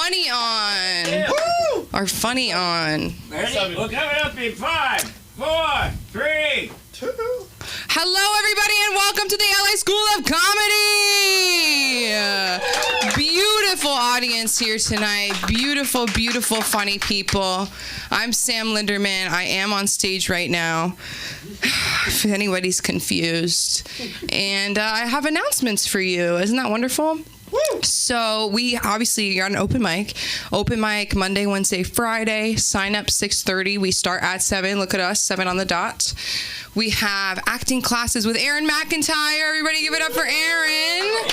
funny on. Our funny on. Ready? We're coming up in 5, 4, 3, 2. Hello, everybody, and welcome to the LA School of Comedy. Beautiful audience here tonight. Beautiful, beautiful, funny people. I'm Sam Linderman. I am on stage right now, if anybody's confused. And I have announcements for you. Isn't that wonderful? Woo. So we obviously got an open mic Monday, Wednesday, Friday. Sign up 6:30. We start at 7. Look at us, 7 on the dot. We have acting classes with Erin McIntyre. Everybody give it up for Erin.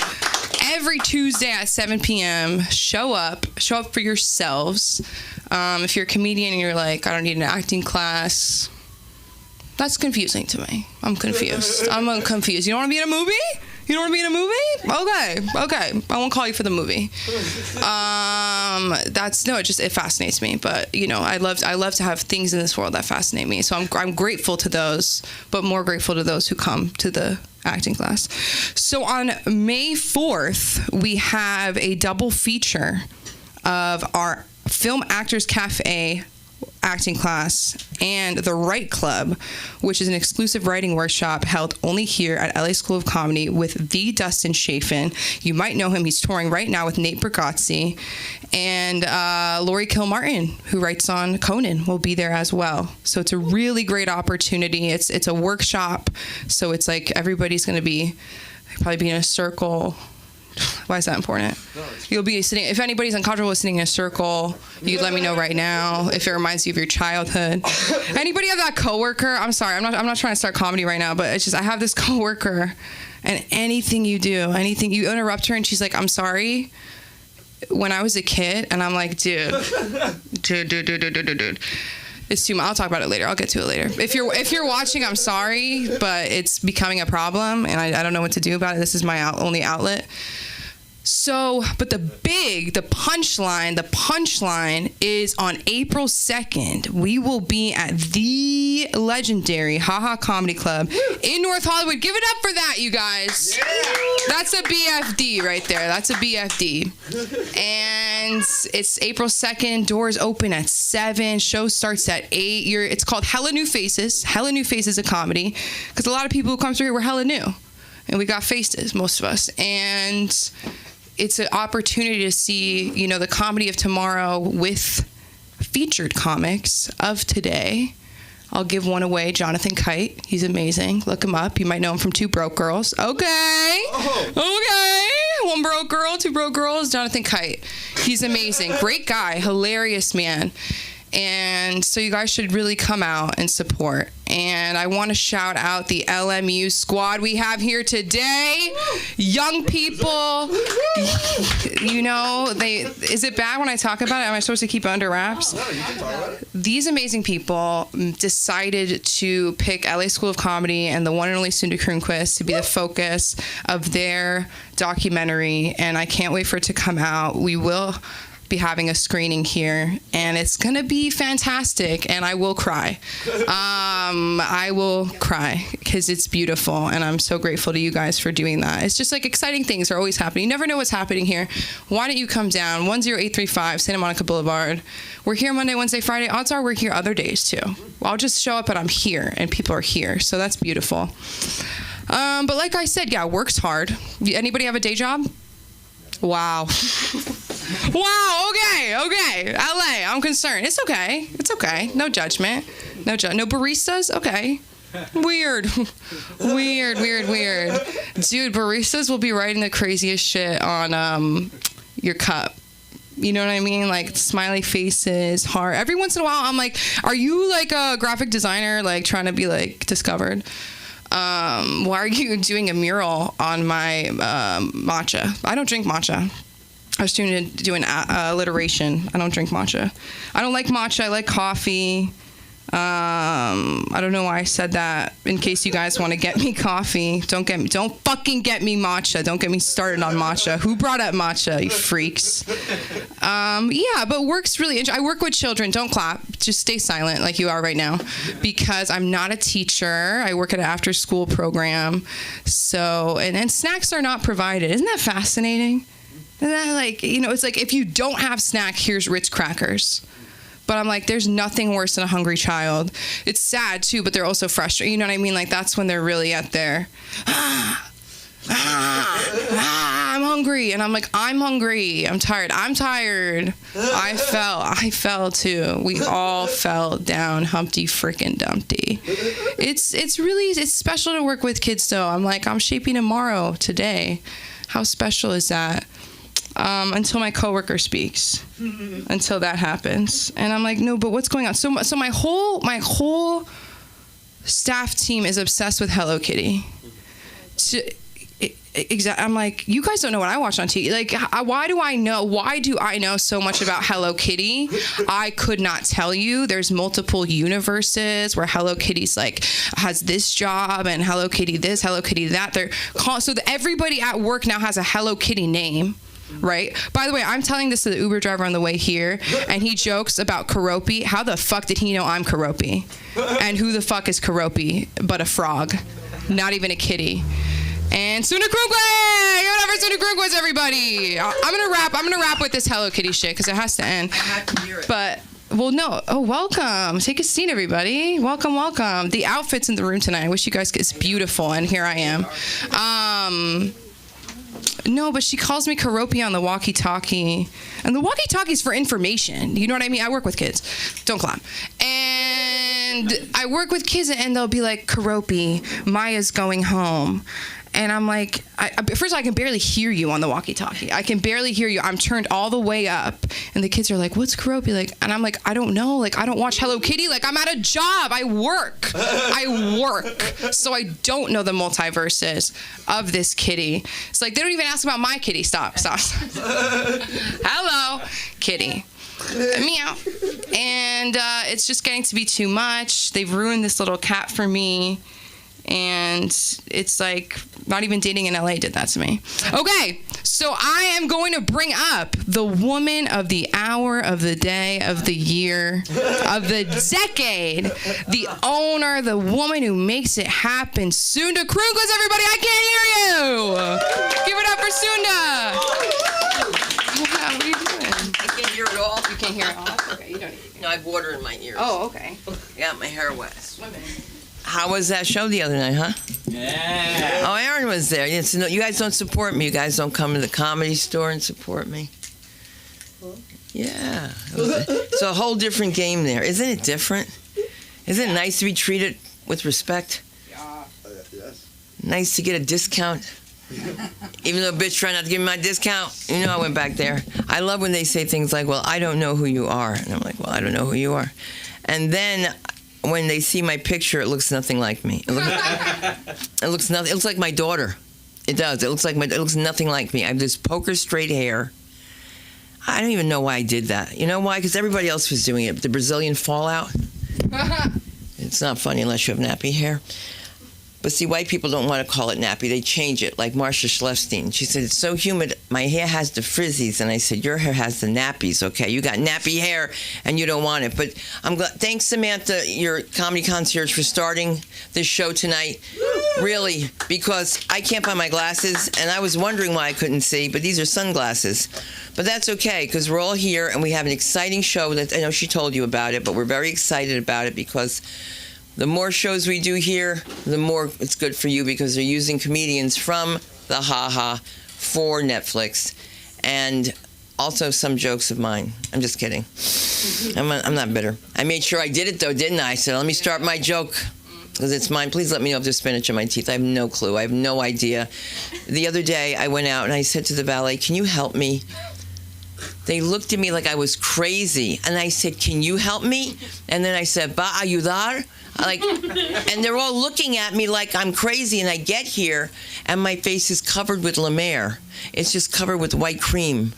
Every Tuesday at 7 p.m. Show up for yourselves. If you're a comedian and you're like, I don't need an acting class, that's confusing to me. I'm confused. I'm confused. You don't want to be in a movie? You don't want to be in a movie? Okay. I won't call you for the movie. It fascinates me. But you know, I love to have things in this world that fascinate me. So I'm grateful to those, but more grateful to those who come to the acting class. So on May 4th, we have a double feature of our Film Actors Cafe acting class and the Write Club, which is an exclusive writing workshop held only here at LA School of Comedy with the Dustin Chafin. You might know him. He's touring right now with Nate Bargatze, and Lori Kilmartin, who writes on Conan, will be there as well. So it's a really great opportunity. It's a workshop, so it's like everybody's going to probably be in a circle. Why is that important? You'll be sitting, if anybody's uncomfortable with sitting in a circle, you let me know right now if it reminds you of your childhood. Anybody have that coworker? I'm sorry, I'm not trying to start comedy right now, but it's just, I have this coworker, and anything you interrupt her and she's like, I'm sorry. When I was a kid, and I'm like, dude. It's too much. I'll talk about it later. I'll get to it later. If you're watching, I'm sorry, but it's becoming a problem, and I don't know what to do about it. This is my only outlet. So, but the punchline is on April 2nd. We will be at the legendary Haha Comedy Club in North Hollywood. Give it up for that, you guys. Yeah. That's a BFD right there. That's a BFD. And it's April 2nd. Doors open at 7. Show starts at 8. It's called Hella New Faces. Hella New Faces of Comedy. Because a lot of people who come through here were hella new. And we got faces, most of us. And it's an opportunity to see, the comedy of tomorrow with featured comics of today. I'll give one away, Jonathan Kite. He's amazing. Look him up. You might know him from 2 Broke Girls. Okay. One broke girl, 2 broke girls. Jonathan Kite. He's amazing. Great guy. Hilarious man. And so you guys should really come out and support. And I want to shout out the LMU squad we have here today. Young people, is it bad when I talk about it? Am I supposed to keep it under wraps? No, you can talk about it. These amazing people decided to pick LA School of Comedy and the one and only Sunda Kronquist to be the focus of their documentary. And I can't wait for it to come out. We will be having a screening here, and it's gonna be fantastic, and I will cry. I will cry because it's beautiful, and I'm so grateful to you guys for doing that. It's just like exciting things are always happening. You never know what's happening here. Why don't you come down? 10835 Santa Monica Boulevard. We're here Monday, Wednesday, Friday. Odds are we're here other days too. I'll just show up and I'm here, and people are here, so that's beautiful. But like I said, work's hard. Anybody have a day job? Wow. Wow, okay. LA, I'm concerned. It's okay. No judgment. No baristas? Okay. Weird. Dude, baristas will be writing the craziest shit on your cup. You know what I mean? Like smiley faces, heart. Every once in a while, I'm like, are you like a graphic designer, like trying to be like discovered? Why are you doing a mural on my matcha? I don't drink matcha. I was doing alliteration. I don't drink matcha. I don't like matcha. I like coffee. I don't know why I said that. In case you guys want to get me coffee, don't fucking get me matcha. Don't get me started on matcha. Who brought up matcha, you freaks? But work's really interesting. I work with children. Don't clap. Just stay silent like you are right now, because I'm not a teacher. I work at an after-school program. So, and snacks are not provided. Isn't that fascinating? And then, like, you know, it's like, if you don't have snack, here's Ritz crackers. But I'm like, there's nothing worse than a hungry child. It's sad, too, but they're also frustrated. You know what I mean? Like, that's when they're really at their, I'm hungry. And I'm like, I'm hungry. I'm tired. I fell, too. We all fell down Humpty frickin' Dumpty. It's special to work with kids, though. I'm like, I'm shaping tomorrow today. How special is that? Until my coworker speaks, until that happens, and I'm like, no, but what's going on? So my whole staff team is obsessed with Hello Kitty. I'm like, you guys don't know what I watch on TV. Like, why do I know so much about Hello Kitty? I could not tell you. There's multiple universes where Hello Kitty's like has this job and Hello Kitty this, Hello Kitty that. So everybody at work now has a Hello Kitty name. Right? By the way, I'm telling this to the Uber driver on the way here, and he jokes about Karopi. How the fuck did he know I'm Karopi? And who the fuck is Karopi but a frog? Not even a kitty. And Sunakrungwe! Give it up for Sunakrungwe, everybody! I'm gonna wrap with this Hello Kitty shit, because it has to end. I have to hear it. But, well, no. Oh, welcome. Take a seat, everybody. Welcome. The outfits in the room tonight, I wish you guys could. It's beautiful, and here I am. No, but she calls me Karopi on the walkie-talkie. And the walkie-talkie's for information. You know what I mean? I work with kids. Don't clap. And I work with kids, and they'll be like, Karopi, Maya's going home. And I'm like, first of all, I can barely hear you on the walkie-talkie. I can barely hear you. I'm turned all the way up. And the kids are like, what's Karopi like? And I'm like, I don't know. Like, I don't watch Hello Kitty. Like, I'm at a job. I work. So I don't know the multiverses of this kitty. It's like, they don't even ask about my kitty. Stop. Hello, kitty. Meow. And it's just getting to be too much. They've ruined this little cat for me. And it's like, not even dating in LA did that to me. Okay, so I am going to bring up the woman of the hour, of the day, of the year, of the decade, the owner, the woman who makes it happen, Sunda Kruglas, everybody. I can't hear you. Give it up for Sunda. Yeah, what are you doing? I can't hear it all. You can't hear it all? Okay, you don't need to. No, I have water in my ears. Oh, okay. I got my hair wet. Swimming. How was that show the other night, huh? Yeah. Oh, Aaron was there. Yes, no, you guys don't support me. You guys don't come to the Comedy Store and support me. Yeah. It's a whole different game there. Isn't it different? Isn't it nice to be treated with respect? Yeah. Yes. Nice to get a discount? Even though a bitch tried not to give me my discount. You know, I went back there. I love when they say things like, well, I don't know who you are. And I'm like, well, I don't know who you are. And then when they see my picture, it looks nothing like me. It looks nothing. It looks like my daughter. It does. It looks nothing like me. I have this poker straight hair. I don't even know why I did that. You know why? Because everybody else was doing it. The Brazilian fallout. It's not funny unless you have nappy hair. But see, white people don't want to call it nappy. They change it, like Marcia Schlefstein. She said, it's so humid, my hair has the frizzies. And I said, your hair has the nappies, okay? You got nappy hair, and you don't want it. But I'm glad. Thanks, Samantha, your comedy concierge, for starting this show tonight. Really, because I can't find my glasses, and I was wondering why I couldn't see, but these are sunglasses. But that's okay, because we're all here, and we have an exciting show. That I know she told you about it, but we're very excited about it because the more shows we do here, the more it's good for you, because they're using comedians from the Ha-Ha for Netflix. And also some jokes of mine. I'm just kidding. I'm not bitter. I made sure I did it, though, didn't I? I said, let me start my joke, because it's mine. Please let me know if there's spinach in my teeth. I have no clue. I have no idea. The other day, I went out and I said to the valet, can you help me? They looked at me like I was crazy. And I said, can you help me? And then I said, ¿va a ayudar? And they're all looking at me like I'm crazy, and I get here, and my face is covered with La Mer. It's just covered with white cream.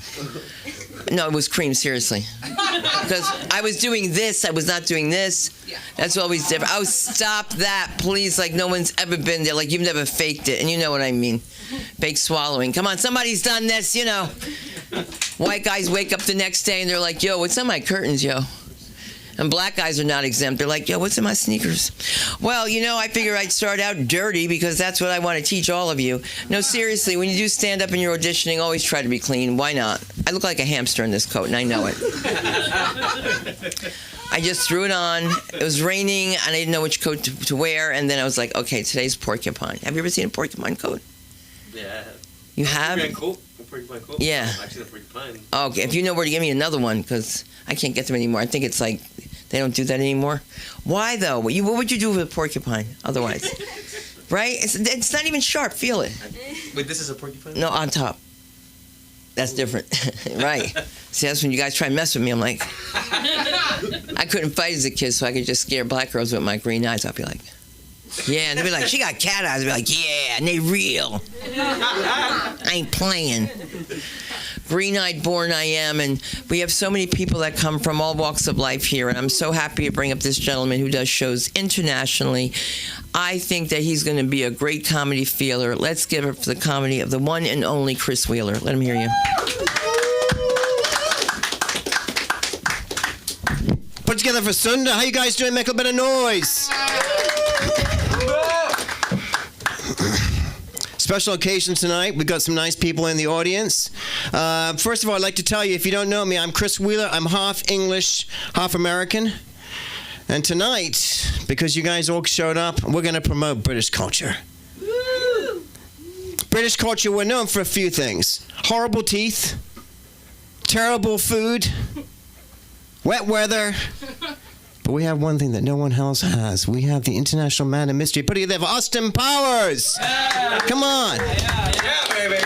No, it was cream, seriously. Because I was doing this, I was not doing this. That's always different. Oh, stop that, please, like no one's ever been there, like you've never faked it, and you know what I mean. Fake swallowing. Come on, somebody's done this, you know. White guys wake up the next day, and they're like, yo, what's on my curtains, yo? And black guys are not exempt. They're like, yo, what's in my sneakers? Well, I figure I'd start out dirty because that's what I want to teach all of you. No, seriously, when you do stand up and you're auditioning, always try to be clean. Why not? I look like a hamster in this coat, and I know it. I just threw it on. It was raining, and I didn't know which coat to wear. And then I was like, okay, today's porcupine. Have you ever seen a porcupine coat? Yeah. You have? Porcupine coat? Yeah. Actually, a porcupine. Okay, if you know where to give me another one, because I can't get them anymore. I think it's like they don't do that anymore. Why, though? What would you do with a porcupine otherwise? Right? It's not even sharp. Feel it. Wait, this is a porcupine? No, on top. That's different. Right. See, that's when you guys try and mess with me. I'm like, I couldn't fight as a kid, so I could just scare black girls with my green eyes. I'd be like, yeah, and they'd be like, she got cat eyes. I'd be like, yeah, and they real. I ain't playing. Green-eyed born I am, and we have so many people that come from all walks of life here, and I'm so happy to bring up this gentleman who does shows internationally. I think that he's going to be a great comedy feeler. Let's give it for the comedy of the one and only Chris Wheeler. Let him hear you. Put together for Sunda. How you guys doing? Make a bit of noise. Special occasion tonight. We've got some nice people in the audience. First of all, I'd like to tell you, if you don't know me, I'm Chris Wheeler. I'm half English, half American. And tonight, because you guys all showed up, we're going to promote British culture. Woo! British culture, we're known for a few things. Horrible teeth, terrible food, wet weather. But we have one thing that no one else has. We have the international man of mystery. Put it there for Austin Powers. Yeah. Come on. Yeah, baby.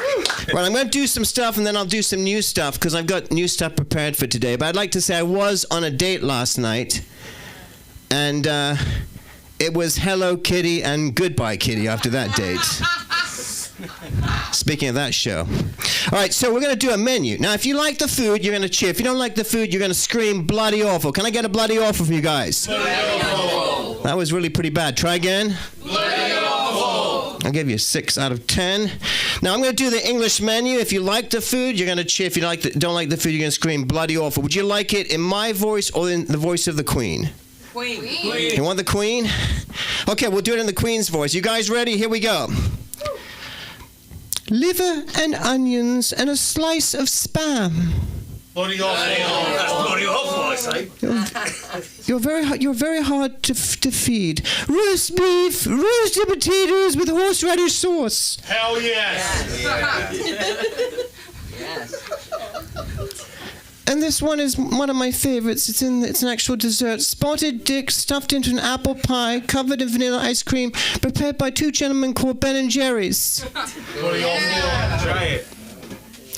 Right, I'm going to do some stuff, and then I'll do some new stuff, because I've got new stuff prepared for today. But I'd like to say I was on a date last night, and it was hello, kitty, and goodbye, kitty, after that date. Speaking of that show. All right, so we're going to do a menu. Now, if you like the food, you're going to cheer. If you don't like the food, you're going to scream bloody awful. Can I get a bloody awful from you guys? Bloody awful. That was really pretty bad. Try again. Bloody awful. I'll give you a 6 out of 10. Now, I'm going to do the English menu. If you like the food, you're going to cheer. If you don't like the food, you're going to scream bloody awful. Would you like it in my voice or in the voice of the Queen? Queen. You want the Queen? Okay, we'll do it in the Queen's voice. You guys ready? Here we go. Liver and onions and a slice of spam. Bloody awful. That's bloody awful, I say. You're very hard to feed. Roast beef, roasted potatoes with horseradish sauce. Hell yes. Yes. And this one is one of my favorites. It's an actual dessert. Spotted dick stuffed into an apple pie, covered in vanilla ice cream, prepared by two gentlemen called Ben and Jerry's. Bloody awful. Try it.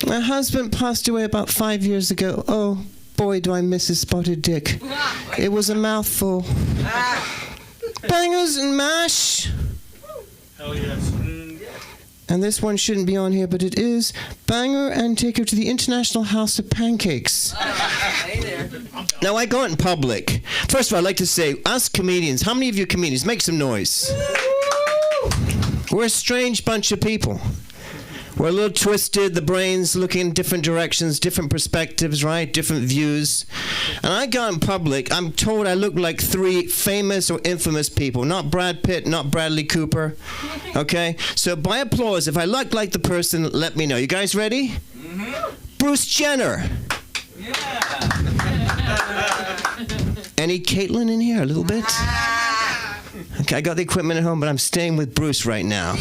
My husband passed away about 5 years ago. Oh, boy, do I miss his spotted dick. It was a mouthful. Bangers and mash. Hell yes. And this one shouldn't be on here, but it is. Banger and take her to the International House of Pancakes. Hey there. Now, I go out in public. First of all, I'd like to say, us comedians, how many of you comedians, make some noise? We're a strange bunch of people. We're a little twisted, the brain's looking in different directions, different perspectives, right? Different views. And I go out in public, I'm told I look like 3 famous or infamous people. Not Brad Pitt, not Bradley Cooper. Okay? So by applause, if I look like the person, let me know. You guys ready? Mm-hmm. Bruce Jenner. Yeah. Any Caitlyn in here? A little bit? Okay, I got the equipment at home, but I'm staying with Bruce right now.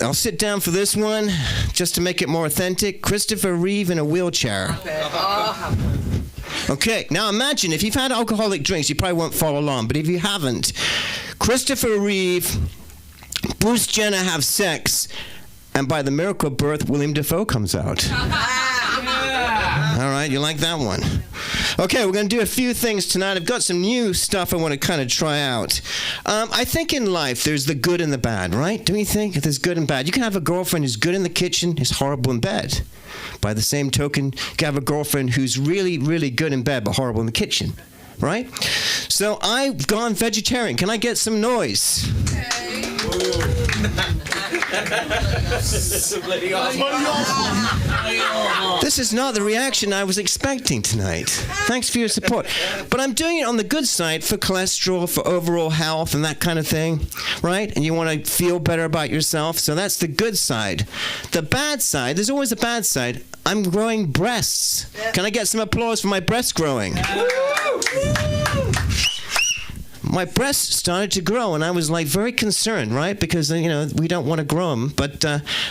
I'll sit down for this one, just to make it more authentic. Christopher Reeve in a wheelchair. Okay, now imagine, if you've had alcoholic drinks, you probably won't follow along, but if you haven't, Christopher Reeve, Bruce Jenner have sex, and by the miracle of birth, William Dafoe comes out. All right, you like that one? Okay, we're going to do a few things tonight. I've got some new stuff I want to kind of try out. I think in life there's the good and the bad, right? Don't you think? There's good and bad. You can have a girlfriend who's good in the kitchen, is horrible in bed. By the same token, you can have a girlfriend who's really, really good in bed but horrible in the kitchen, right? So I've gone vegetarian. Can I get some noise? Okay. This is not the reaction I was expecting tonight. Thanks for your support. But I'm doing it on the good side for cholesterol, for overall health, and that kind of thing, right? And you want to feel better about yourself, so that's the good side. The bad side, there's always a bad side. I'm growing breasts. Can I get some applause for my breasts growing? My breasts started to grow, and I was like very concerned, right? Because, you know, we don't want to grow them. But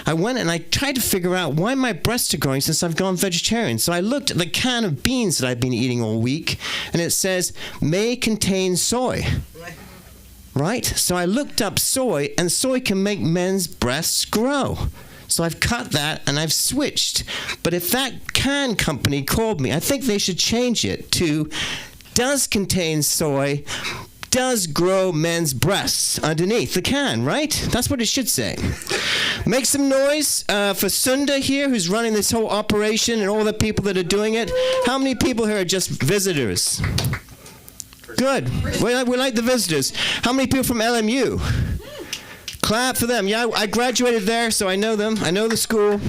I went and I tried to figure out why my breasts are growing since I've gone vegetarian. So I looked at the can of beans that I've been eating all week, and it says, may contain soy. Right? So I looked up soy, and soy can make men's breasts grow. So I've cut that and I've switched. But if that can company called me, I think they should change it to does contain soy, does grow men's breasts underneath the can, right? That's what it should say. Make some noise for Sunda here, who's running this whole operation, and all the people that are doing it. How many people here are just visitors? Good. We like the visitors. How many people from LMU? Clap for them. Yeah, I graduated there, so I know them. I know the school.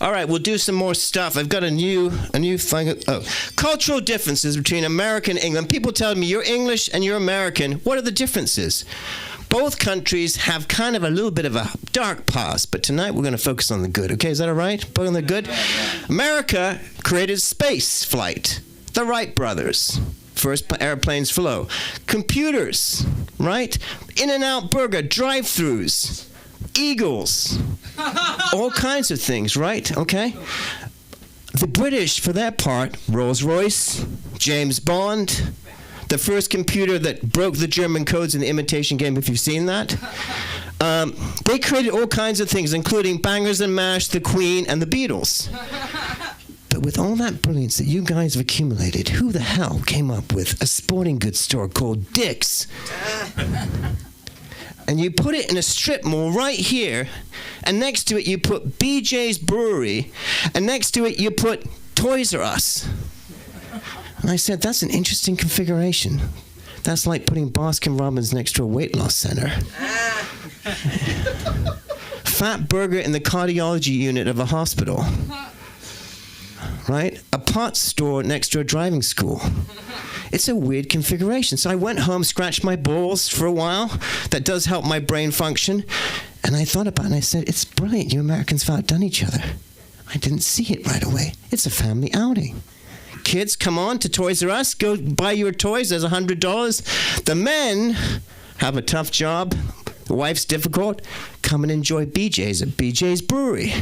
All right, we'll do some more stuff. I've got a new thing. Oh, cultural differences between America and England. People tell me you're English and you're American. What are the differences? Both countries have kind of a little bit of a dark past, but tonight we're going to focus on the good. Okay, is that all right? Focus on the good. America created space flight. The Wright brothers. First airplanes flew. Computers, right? In-N-Out Burger, drive-thrus, Eagles, all kinds of things, right? Okay? The British, for their part, Rolls-Royce, James Bond, the first computer that broke the German codes in the Imitation Game, if you've seen that. They created all kinds of things, including Bangers and Mash, The Queen, and the Beatles. But with all that brilliance that you guys have accumulated, who the hell came up with a sporting goods store called Dick's? And you put it in a strip mall right here, and next to it you put BJ's Brewery, and next to it you put Toys R Us. And I said, that's an interesting configuration. That's like putting Baskin Robbins next to a weight loss center. Fat Burger in the cardiology unit of a hospital. Right? A pot store next to a driving school. It's a weird configuration. So I went home, scratched my balls for a while. That does help my brain function. And I thought about it, and I said, it's brilliant. You Americans have outdone each other. I didn't see it right away. It's a family outing. Kids, come on to Toys R Us. Go buy your toys. There's $100. The men have a tough job. The wife's difficult. Come and enjoy BJ's at BJ's Brewery.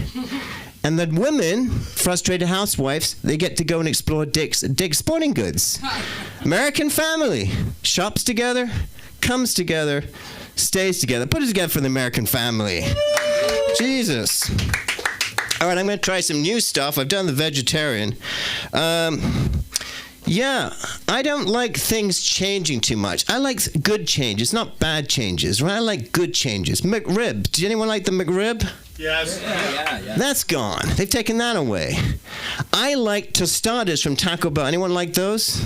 And the women, frustrated housewives, they get to go and explore Dick's Sporting Goods. American family shops together, comes together, stays together. Put it together for the American family. Jesus. All right, I'm going to try some new stuff. I've done the vegetarian. Yeah, I don't like things changing too much. I like good changes, not bad changes, right? I like good changes. McRib. Did anyone like the McRib? Yes. Yeah. That's gone. They've taken that away. I like tostadas from Taco Bell. Anyone like those?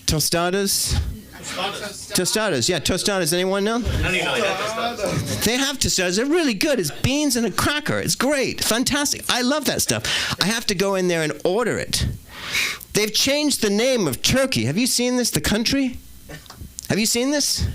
Tostadas? Tostadas, yeah, tostadas. Anyone know? They have tostadas. They're really good. It's beans and a cracker. It's great. Fantastic. I love that stuff. I have to go in there and order it. They've changed the name of Turkey. Have you seen this, the country? Have you seen this?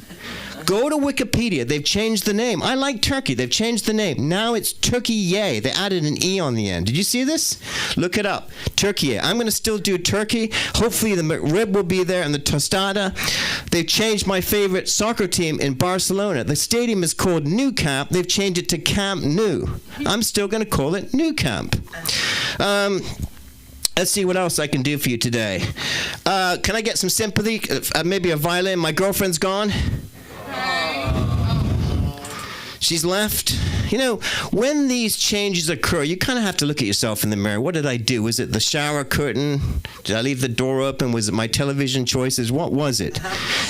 Go to Wikipedia. They've changed the name. I like Turkey. They've changed the name. Now it's Turkey-yay. They added an E on the end. Did you see this? Look it up. Turkey-yay. I'm going to still do turkey. Hopefully the McRib will be there and the tostada. They've changed my favorite soccer team in Barcelona. The stadium is called Nou Camp. They've changed it to Camp Nou. I'm still going to call it Nou Camp. Let's see what else I can do for you today. Can I get some sympathy? Maybe a violin. My girlfriend's gone. She's left. You know, when these changes occur, you kind of have to look at yourself in the mirror. What did I do? Was it the shower curtain? Did I leave the door open? Was it my television choices? What was it?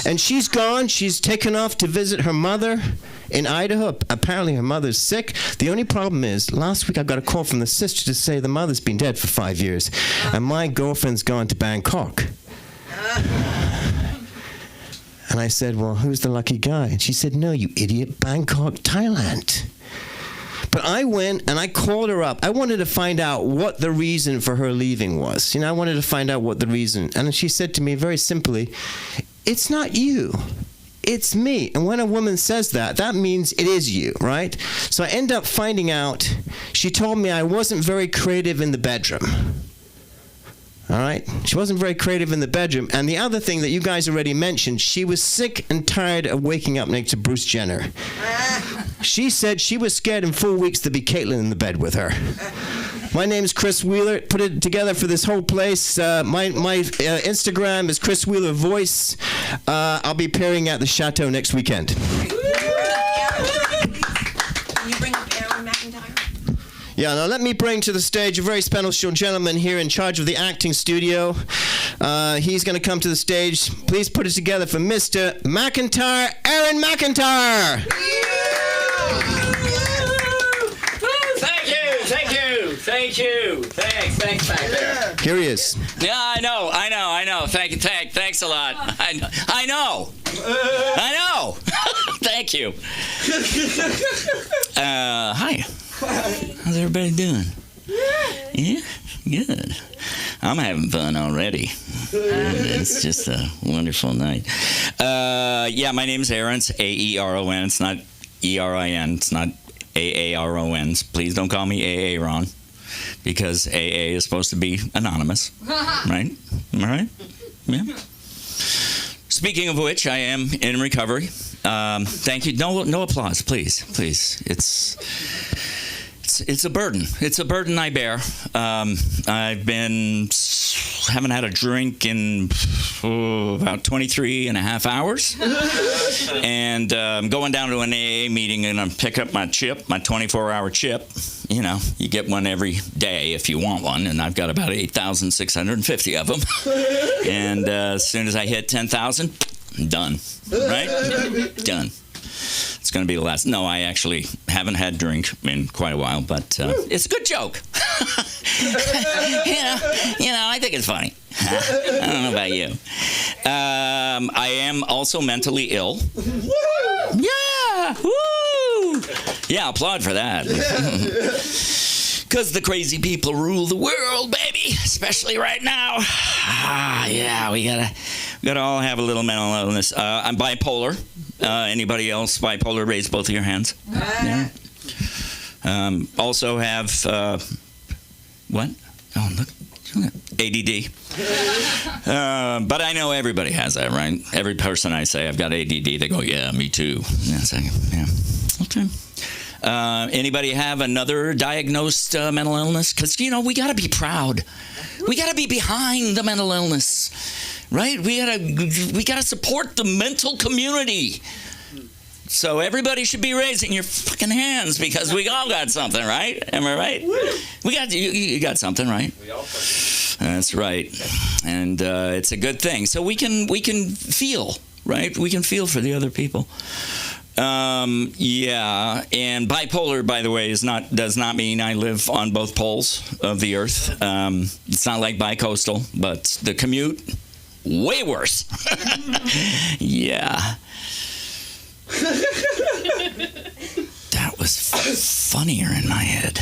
And she's gone. She's taken off to visit her mother in Idaho. Apparently her mother's sick. The only problem is, last week I got a call from the sister to say the mother's been dead for 5 years. And my girlfriend's gone to Bangkok. And I said, well, who's the lucky guy? And she said, no, you idiot, Bangkok, Thailand. But I went and I called her up. I wanted to find out what the reason for her leaving was. I wanted to find out what the reason. And she said to me very simply, it's not you. It's me. And when a woman says that, that means it is you, right? So I end up finding out, she told me I wasn't very creative in the bedroom. All right? She wasn't very creative in the bedroom. And the other thing that you guys already mentioned, she was sick and tired of waking up next to Bruce Jenner. She said she was scared in 4 weeks to be Caitlyn in the bed with her. My name is Chris Wheeler. Put it together for this whole place. My Instagram is Chris Wheeler Voice. I'll be appearing at the Chateau next weekend. Can you bring up Aaron McIntyre? Yeah, now let me bring to the stage a very special gentleman here in charge of the acting studio. He's going to come to the stage. Please put it together for Mr. McIntyre, Aaron McIntyre. Thank you. Thanks back there. Here he is. Yeah, I know. Thanks a lot. I know. Thank you. Hi. How's everybody doing? Yeah, good. I'm having fun already. It's just a wonderful night. Yeah, my name's Aaron. It's A-E-R-O-N. It's not E-R-I-N. It's not A-A-R-O-N. Please don't call me A.A. Ron, because A.A. is supposed to be anonymous. Right? Am I right? Yeah. Speaking of which, I am in recovery. Thank you. No applause, please. It's a burden. It's a burden I bear. Haven't had a drink in about 23 and a half hours. And I'm going down to an AA meeting and I'm pick up my chip, my 24-hour chip. You get one every day if you want one, and I've got about 8,650 of them. And as soon as I hit 10,000, I'm done. Right? Done. It's going to be the last. No, I actually haven't had drink in quite a while, but it's a good joke. I think it's funny. I don't know about you. I am also mentally ill. Yeah! Woo! Yeah, applaud for that. Because the crazy people rule the world, baby. Especially right now. Yeah, we gotta all have a little mental illness. I'm bipolar. Anybody else bipolar? Raise both of your hands. Yeah. Also have what? Oh, look. ADD. But I know everybody has that, right? Every person I say I've got ADD, they go, yeah, me too. Yeah. Okay. Anybody have another diagnosed mental illness? Because, we got to be proud. We got to be behind the mental illness, right? We got to support the mental community. So everybody should be raising your fucking hands because we all got something, right? Am I right? We got you got something, right? We all. That's right, and it's a good thing. So we can feel, right? We can feel for the other people. Yeah, and bipolar, by the way, does not mean I live on both poles of the earth. It's not like bicoastal, but the commute, way worse. Yeah. That was funnier in my head.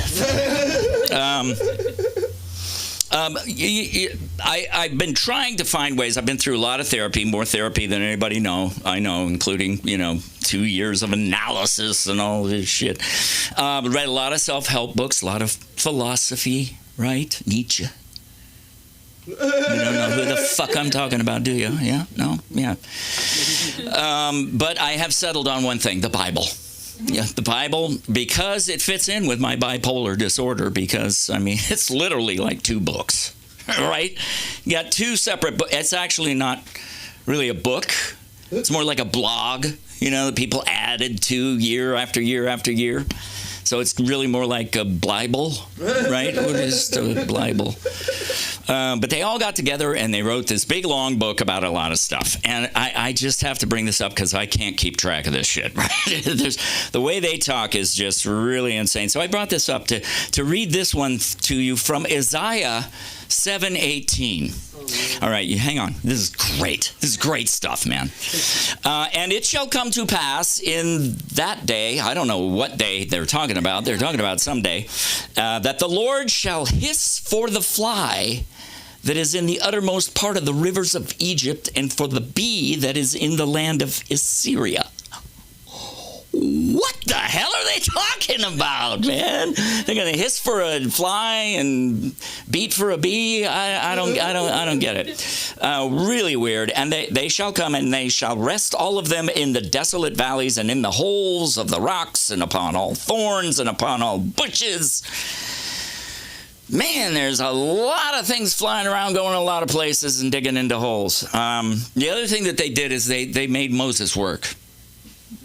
I've been trying to find ways. I've been through a lot of therapy, more therapy than anybody I know, including 2 years of analysis and all this shit. Read a lot of self-help books, a lot of philosophy, right? Nietzsche. You don't know who the fuck I'm talking about, do you? Yeah? No? Yeah. But I have settled on one thing, the Bible. Yeah, the Bible, because it fits in with my bipolar disorder, because, it's literally like 2 books, right? You got 2 separate books. It's actually not really a book. It's more like a blog, that people added to year after year after year. So it's really more like a Bible, right? What is the Bible? But they all got together and they wrote this big, long book about a lot of stuff. And I just have to bring this up because I can't keep track of this shit. Right? The way they talk is just really insane. So I brought this up to read this one to you from Isaiah 7:18. All right, you hang on. This is great. This is great stuff, man. And it shall come to pass in that day, I don't know what day they're talking about. They're talking about someday, that the Lord shall hiss for the fly that is in the uttermost part of the rivers of Egypt, and for the bee that is in the land of Assyria. What the hell are they talking about, man? They're gonna hiss for a fly and beat for a bee. I don't get it. Really weird. And they shall come and they shall rest all of them in the desolate valleys and in the holes of the rocks and upon all thorns and upon all bushes. Man, there's a lot of things flying around, going a lot of places and digging into holes. The other thing that they did is they made Moses work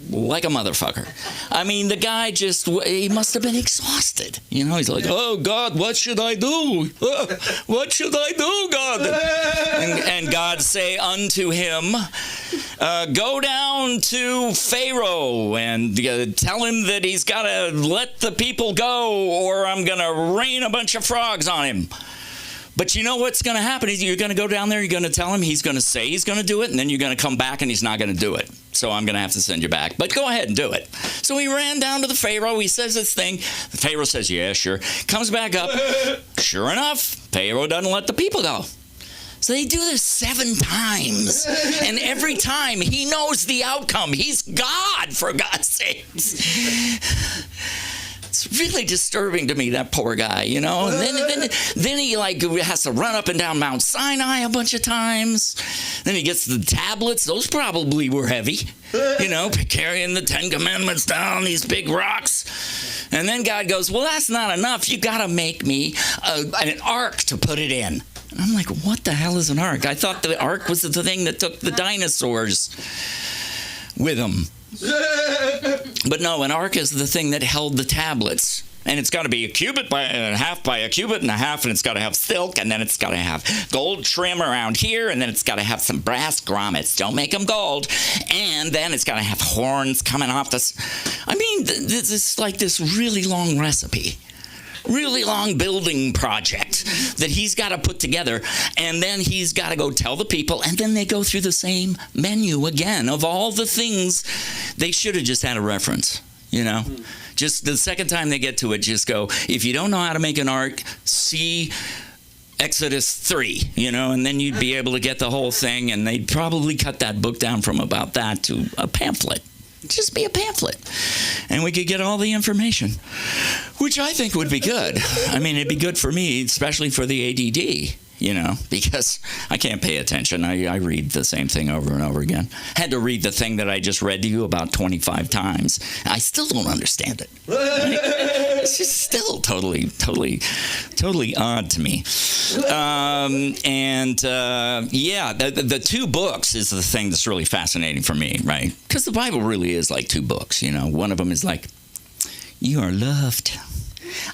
like a motherfucker. I mean, the guy he must have been exhausted. You know, he's like, oh, God, what should I do? What should I do, God? And God say unto him, go down to Pharaoh and tell him that he's got to let the people go or I'm going to rain a bunch of frogs on him. But you know what's going to happen is you're going to go down there, you're going to tell him, he's going to say he's going to do it, and then you're going to come back and he's not going to do it. So I'm going to have to send you back. But go ahead and do it. So he ran down to the Pharaoh. He says this thing. The Pharaoh says, yeah, sure. Comes back up. Sure enough, Pharaoh doesn't let the people go. So they do this 7 times. And every time he knows the outcome. He's God, for God's sakes. It's really disturbing to me, that poor guy, you know. And then he has to run up and down Mount Sinai a bunch of times. Then he gets the tablets. Those probably were heavy, you know, carrying the 10 Commandments down these big rocks. And then God goes, well, that's not enough. You got to make me an ark to put it in. And I'm like, what the hell is an ark? I thought the ark was the thing that took the dinosaurs with them. But no, an ark is the thing that held the tablets. And it's got to be a cubit and a half by a cubit and a half, and it's got to have silk, and then it's got to have gold trim around here, and then it's got to have some brass grommets. Don't make them gold. And then it's got to have horns coming off this. I mean, this is like this really long recipe. Really long building project that he's got to put together, and then he's got to go tell the people, and then they go through the same menu again of all the things. They should have just had a reference, you know. Just the second time they get to it, just go, if you don't know how to make an ark, see Exodus 3, you know, and then you'd be able to get the whole thing, and they'd probably cut that book down from about that to a pamphlet. Just be a pamphlet, and we could get all the information, which I think would be good. I mean, it'd be good for me, especially for the ADD, you know, because I can't pay attention. I read the same thing over and over again. Had to read the thing that I just read to you about 25 times. I still don't understand it. It's just still totally odd to me. Yeah, the 2 books is the thing that's really fascinating for me, right? Because the Bible really is like 2 books, you know. One of them is like, you are loved.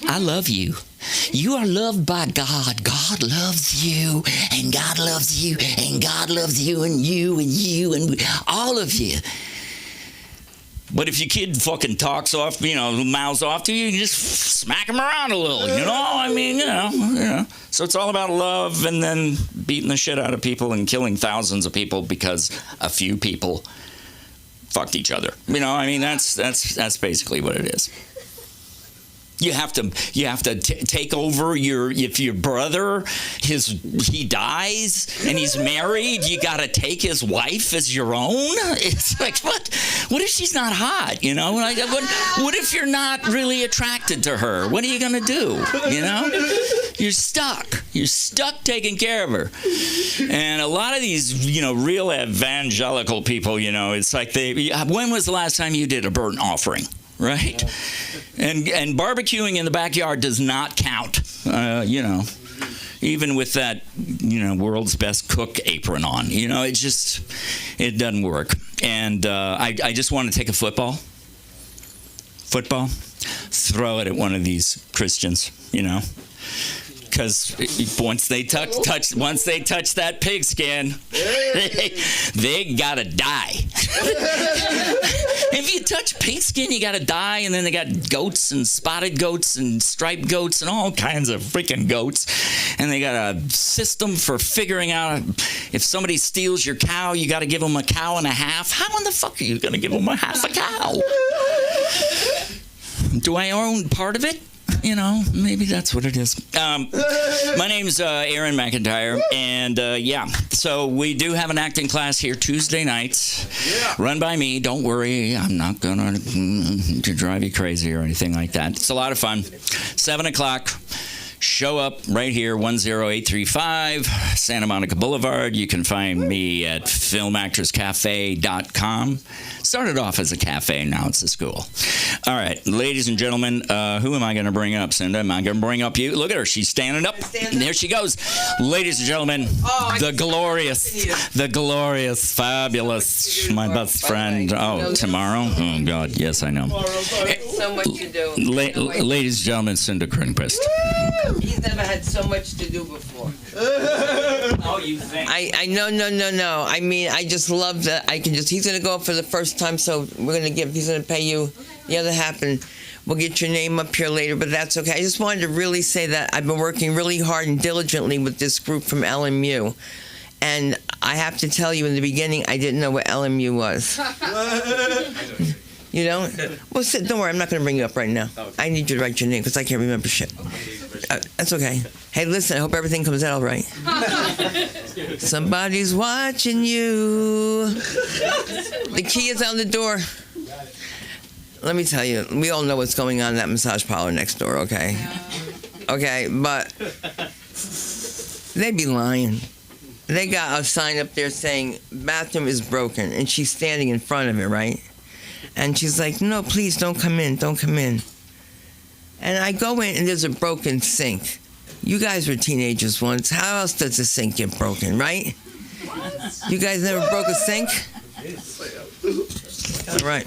I love you. You are loved by God. God loves you, and God loves you, and God loves you, and you, and all of you. But if your kid fucking talks off, you know, mouths off to you, you just smack him around a little, you know? I mean, you know. So it's all about love and then beating the shit out of people and killing thousands of people because a few people fucked each other. You know, I mean, that's basically what it is. You have to take over if your brother, he dies and he's married, you got to take his wife as your own. It's like, what if she's not hot, you know? What if you're not really attracted to her? What are you going to do, you know? You're stuck taking care of her. And a lot of these, you know, real evangelical people, you know, it's like when was the last time you did a burnt offering? Right? And barbecuing in the backyard does not count, you know, even with that, you know, world's best cook apron on. You know, it doesn't work. And I just want to take a football, throw it at one of these Christians, you know. because once they touch that pigskin, they gotta die. If you touch pigskin, you gotta die. And then they got goats and spotted goats and striped goats and all kinds of freaking goats. And they got a system for figuring out if somebody steals your cow, you got to give them a cow and a half. How in the fuck are you going to give them a half a cow? Do I own part of it? You know, maybe that's what it is. My name's Aaron McIntyre, and so we do have an acting class here Tuesday nights, run by me. Don't worry, I'm not gonna to drive you crazy or anything like that. It's a lot of fun. 7 o'clock. Show up right here, 10835 Santa Monica Boulevard. You can find me at filmactorscafe.com. Started off as a cafe, now it's a school. All right, ladies and gentlemen, who am I going to bring up, Cinda? Am I going to bring up you? Look at her, she's standing up. There she goes. Ladies and gentlemen, the glorious, fabulous, my best friend. Oh, tomorrow? Oh, God, yes, I know. So much to do. Ladies and gentlemen, Cinda Kronquist. He's never had so much to do before. Oh, you think? No. I mean, I just love that. He's going to go up for the first time, so he's going to pay you the other half, and we'll get your name up here later, but that's okay. I just wanted to really say that I've been working really hard and diligently with this group from LMU. And I have to tell you, in the beginning, I didn't know what LMU was. You know? Well, don't worry, I'm not going to bring you up right now. I need you to write your name because I can't remember shit. That's okay. Hey, listen, I hope everything comes out all right. Somebody's watching you. The key is on the door. Let me tell you, we all know what's going on in that massage parlor next door, okay? Okay, but they'd be lying. They got a sign up there saying, bathroom is broken, and she's standing in front of it, right? And she's like, no, please, don't come in. And I go in, and there's a broken sink. You guys were teenagers once. How else does a sink get broken, right? You guys never broke a sink? All right.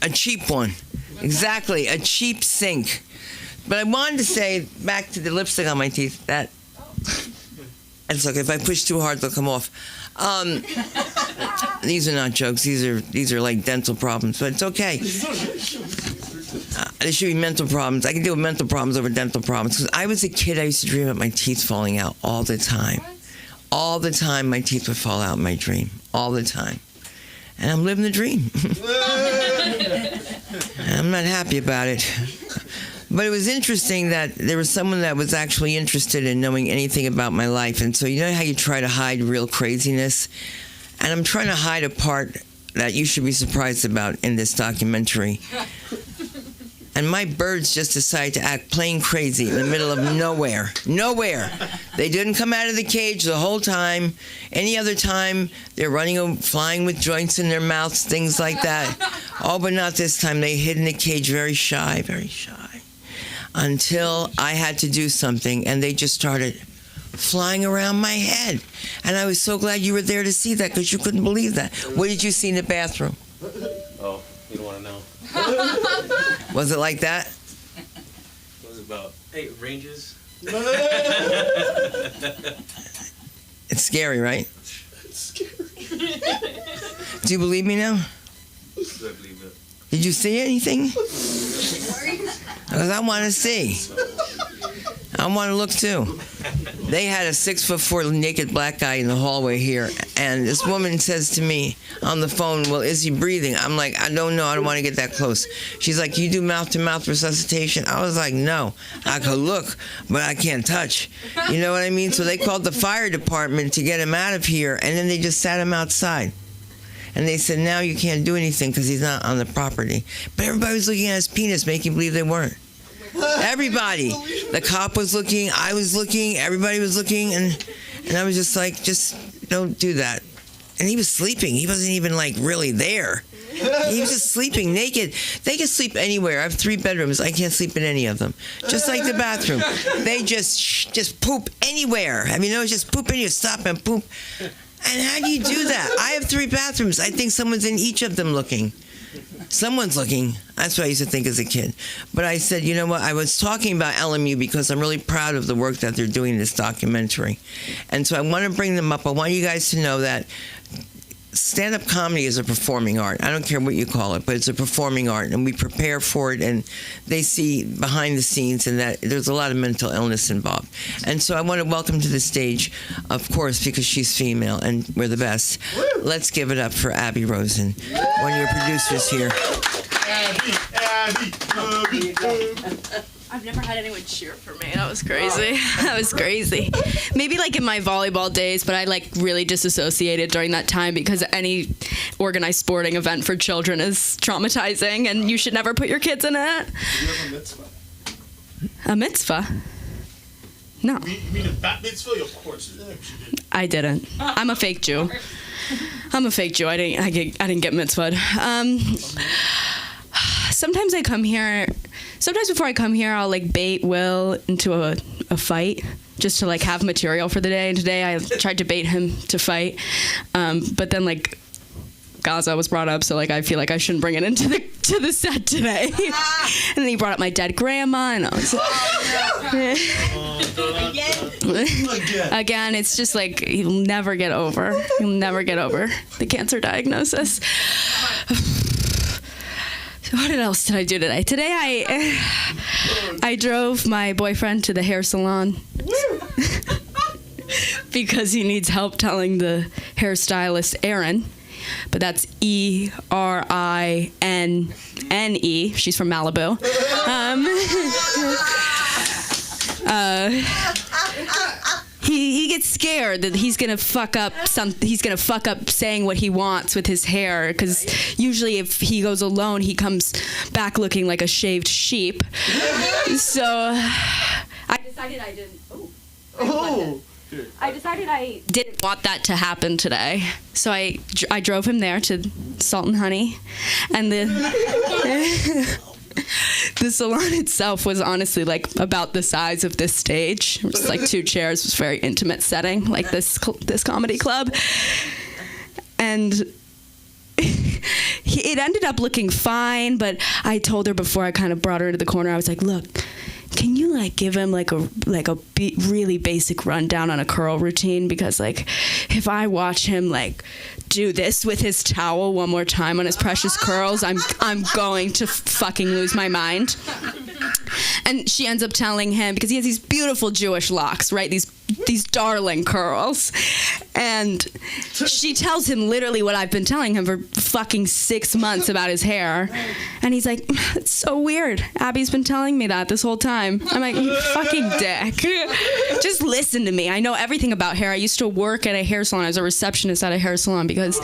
A cheap one. Exactly, a cheap sink. But I wanted to say, back to the lipstick on my teeth, that... It's okay. If I push too hard, they'll come off. These are not jokes. These are like dental problems, but it's okay. There should be mental problems. I can deal with mental problems over dental problems. Because I was a kid, I used to dream about my teeth falling out all the time. All the time, my teeth would fall out in my dream. All the time. And I'm living the dream. And I'm not happy about it. But it was interesting that there was someone that was actually interested in knowing anything about my life. And so you know how you try to hide real craziness? And I'm trying to hide a part that you should be surprised about in this documentary. And my birds just decided to act plain crazy in the middle of nowhere. Nowhere. They didn't come out of the cage the whole time. Any other time, they're running, flying with joints in their mouths, things like that. Oh, but not this time. They hid in the cage very shy, until I had to do something, and they just started flying around my head. And I was so glad you were there to see that, because you couldn't believe that. What did you see in the bathroom? Oh, you don't want to know. Was it like that? It was about 8 ranges. It's scary, right? It's scary. Do you believe me now? I believe it. Did you see anything? Because I want to see. I want to look too. They had a 6'4" naked black guy in the hallway here, and this woman says to me on the phone, well, is he breathing? I'm like, I don't know. I don't want to get that close. She's like, you do mouth-to-mouth resuscitation? I was like, no. I could look, but I can't touch. You know what I mean? So they called the fire department to get him out of here, and then they just sat him outside. And they said, now you can't do anything because he's not on the property. But everybody was looking at his penis, making believe they weren't. Everybody. The cop was looking, I was looking, everybody was looking, and I was just like, just don't do that. And he was sleeping. He wasn't even like really there. He was just sleeping naked. They can sleep anywhere. I have 3 bedrooms. I can't sleep in any of them. Just like the bathroom. They just poop anywhere. I mean, it's just poop anywhere. Stop and poop. And how do you do that? I have 3 bathrooms. I think someone's in each of them looking. someone's looking. That's what I used to think as a kid. But I said, you know what? I was talking about LMU because I'm really proud of the work that they're doing in this documentary. And so I want to bring them up. I want you guys to know that stand-up comedy is a performing art. I don't care what you call it, but it's a performing art, and we prepare for it, and they see behind the scenes and that there's a lot of mental illness involved. And so I want to welcome to the stage, of course, because she's female and we're the best. Let's give it up for Abby Rosen, one of your producers here. Abby. I've never had anyone cheer for me. That was crazy. That was crazy. Maybe like in my volleyball days, but I like really disassociated during that time because any organized sporting event for children is traumatizing and you should never put your kids in it. Do you have a mitzvah? A mitzvah? No. You mean a bat mitzvah? Of course. I didn't. I'm a fake Jew. I'm a fake Jew. I didn't get mitzvahed. Sometimes I come here. Sometimes before I come here, I'll like bait Will into a fight just to like have material for the day. And today I tried to bait him to fight, but then like Gaza was brought up, so like I feel like I shouldn't bring it into the set today. And then he brought up my dead grandma, and I was again. It's just like he'll never get over. He'll never get over the cancer diagnosis. What else did I do today? Today I drove my boyfriend to the hair salon because he needs help telling the hairstylist Erin, but that's Erinne. She's from Malibu. He gets scared that he's gonna fuck up saying what he wants with his hair, because usually if he goes alone he comes back looking like a shaved sheep. So I decided I didn't want that to happen today. So I drove him there to Salt and Honey, and the salon itself was honestly like about the size of this stage. It was like 2 chairs. It was a very intimate setting, like this comedy club. And it ended up looking fine, but I told her before I kind of brought her into the corner, I was like, look, can you like give him like a really basic rundown on a curl routine? Because like if I watch him like do this with his towel one more time on his precious curls, I'm going to fucking lose my mind. And she ends up telling him, because he has these beautiful Jewish locks, right? These darling curls. And she tells him literally what I've been telling him for fucking 6 months about his hair. And he's like, it's so weird. Abby's been telling me that this whole time. I'm like, you fucking dick. Just listen to me. I know everything about hair. I used to work at a hair salon. I was a receptionist at a hair salon because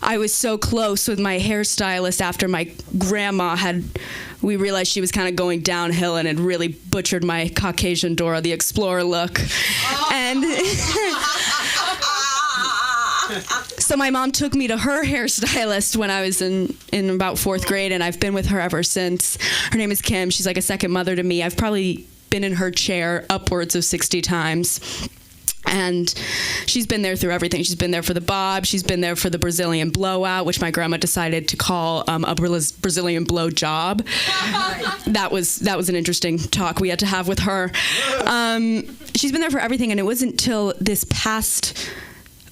I was so close with my hairstylist after my grandma we realized she was kind of going downhill and had really butchered my Caucasian Dora the Explorer look. And so my mom took me to her hairstylist when I was in about 4th grade, and I've been with her ever since. Her name is Kim. She's like a second mother to me. I've probably been in her chair upwards of 60 times. And she's been there through everything. She's been there for the bob. She's been there for the Brazilian blowout, which my grandma decided to call a Brazilian blow job. That was an interesting talk we had to have with her. She's been there for everything, and it wasn't till this past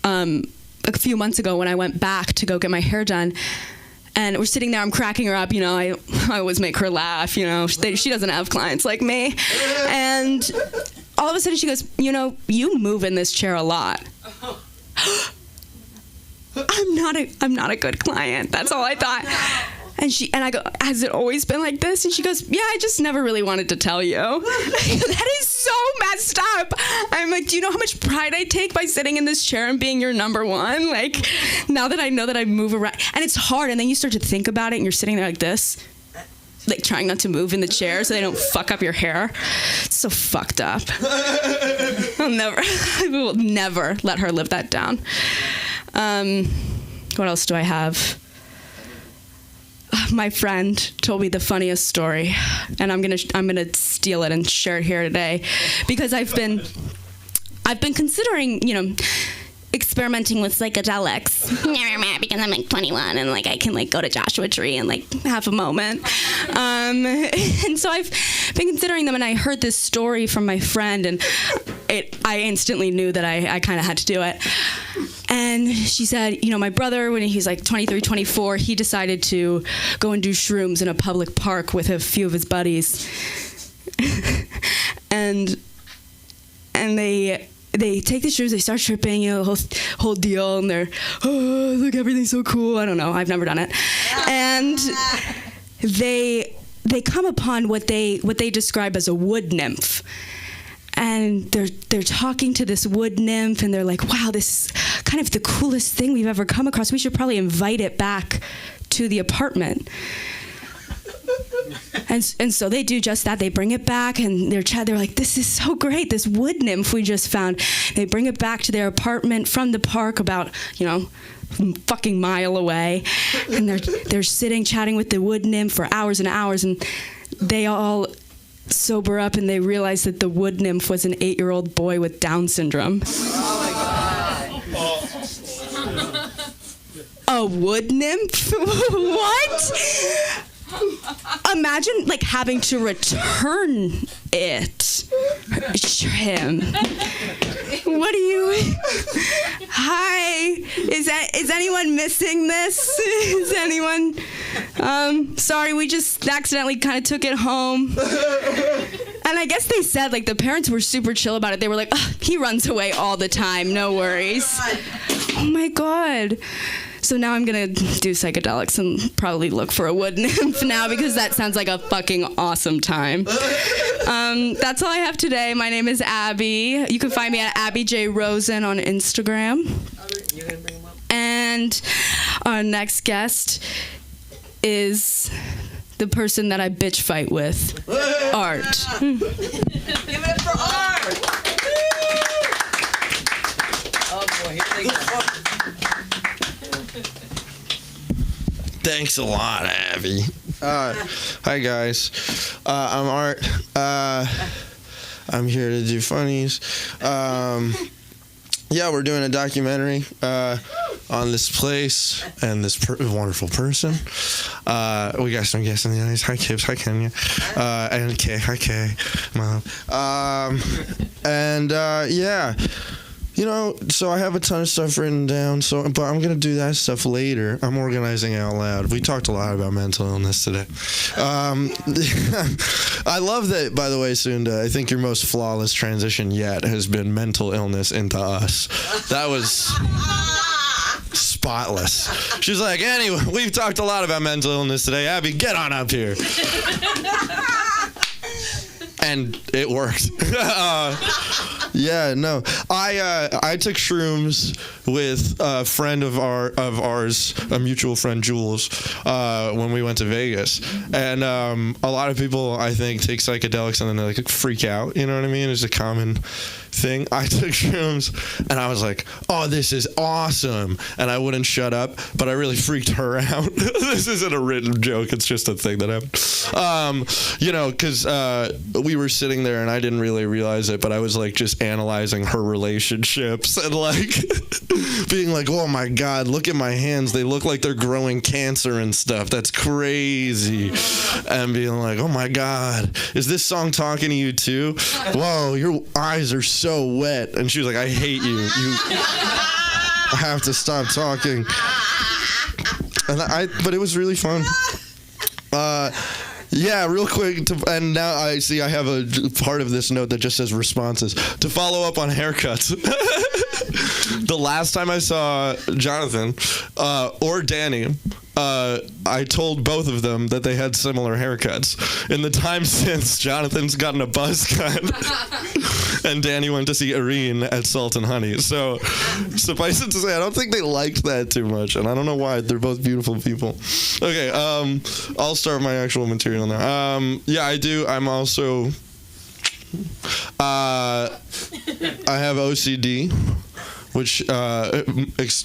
a few months ago when I went back to go get my hair done. And we're sitting there, I'm cracking her up, you know, I always make her laugh, you know, she doesn't have clients like me. And all of a sudden she goes, you know, you move in this chair a lot. I'm not a good client. That's all I thought. And I go, has it always been like this? And she goes, yeah, I just never really wanted to tell you. That is so messed up. I'm like, do you know how much pride I take by sitting in this chair and being your number one? Like, now that I know that I move around, and it's hard, and then you start to think about it, and you're sitting there like this, like trying not to move in the chair so they don't fuck up your hair. It's so fucked up. I will never let her live that down. What else do I have? My friend told me the funniest story, and I'm gonna steal it and share it here today, because I've been considering, you know, experimenting with psychedelics because I'm like 21 and like I can like go to Joshua Tree and like have a moment. And so I've been considering them, and I heard this story from my friend, and I instantly knew that I kind of had to do it. And she said, you know, my brother, when he's like 23, 24, he decided to go and do shrooms in a public park with a few of his buddies. and they take the shrooms, they start tripping, you know, the whole deal, and they're, oh, look, everything's so cool. I don't know, I've never done it. And they come upon what they describe as a wood nymph. And they're talking to this wood nymph, and they're like, wow, this is kind of the coolest thing we've ever come across. We should probably invite it back to the apartment. And so they do just that. They bring it back, and they're like, this is so great, this wood nymph we just found. They bring it back to their apartment from the park about, you know, fucking mile away. And they're sitting chatting with the wood nymph for hours and hours, and they all sober up, and they realize that the wood nymph was an 8-year-old boy with Down syndrome. Oh my God. A wood nymph? What? Imagine like having to return it. Him. What do you? Hi. Is anyone missing this? Is anyone? Sorry, we just accidentally kind of took it home. And I guess they said like the parents were super chill about it. They were like, oh, he runs away all the time. No worries. Oh my God. So now I'm gonna do psychedelics and probably look for a wood nymph now, because that sounds like a fucking awesome time. That's all I have today. My name is Abby. You can find me at Abby J. Rosen on Instagram. You're gonna bring them up? And our next guest is the person that I bitch fight with, Art. Give it up for Art! Oh boy, here they go. Thanks a lot, Abby. Hi, guys. I'm Art. I'm here to do funnies. Yeah, we're doing a documentary on this place and this wonderful person. We got some guests in the audience. Hi, Kibbs. Hi, Kenya. And Kay. Hi, Kay. Mom. Yeah. You know, so I have a ton of stuff written down, but I'm going to do that stuff later. I'm organizing out loud. We talked a lot about mental illness today. I love that, by the way, Sunda. I think your most flawless transition yet has been mental illness into us. That was spotless. She's like, anyway, we've talked a lot about mental illness today. Abby, get on up here. And it worked. Yeah, no. I took shrooms with a friend of ours, a mutual friend, Jules, when we went to Vegas. And a lot of people, I think, take psychedelics and then they like freak out. You know what I mean? It's a common thing. I took shrooms and I was like, oh, this is awesome. And I wouldn't shut up, but I really freaked her out. This isn't a written joke. It's just a thing that happened. You know, because we were sitting there and I didn't really realize it, but I was like just analyzing her relationships and like being like, oh my God, look at my hands. They look like they're growing cancer and stuff. That's crazy. And being like, oh my God, is this song talking to you too? Whoa, your eyes are so wet. And she was like, I hate you. You have to stop talking. But it was really fun. Yeah, real quick, and now I see I have a part of this note that just says responses. To follow up on haircuts. The last time I saw Jonathan or Danny, I told both of them that they had similar haircuts. In the time since, Jonathan's gotten a buzz cut, and Danny went to see Irene at Salt and Honey. So, suffice it to say, I don't think they liked that too much, and I don't know why. They're both beautiful people. Okay, I'll start my actual material now. Yeah, I do. I'm also... I have OCD. Which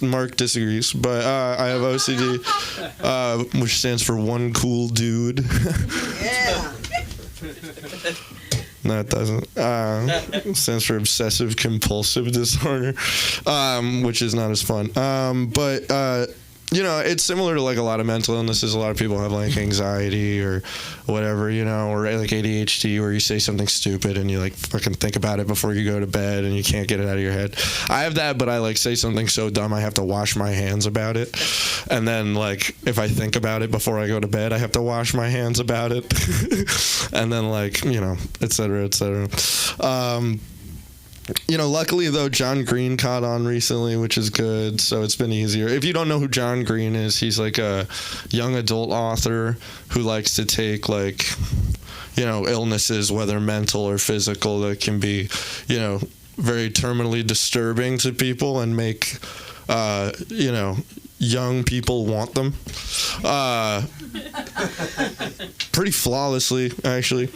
Mark disagrees, but I have OCD, which stands for one cool dude. Yeah. No, it doesn't. It stands for obsessive compulsive disorder, which is not as fun. But you know, it's similar to like a lot of mental illnesses. A lot of people have like anxiety or whatever, you know, or like ADHD, where you say something stupid and you like fucking think about it before you go to bed and you can't get it out of your head. I have that, but I like say something so dumb I have to wash my hands about it. And then like if I think about it before I go to bed, I have to wash my hands about it. And then like, you know, et cetera, et cetera. You know, luckily though, John Green caught on recently, which is good. So it's been easier. If you don't know who John Green is, he's like a young adult author who likes to take like, you know, illnesses, whether mental or physical, that can be, you know, very terminally disturbing to people and make, you know, young people want them. Pretty flawlessly, actually.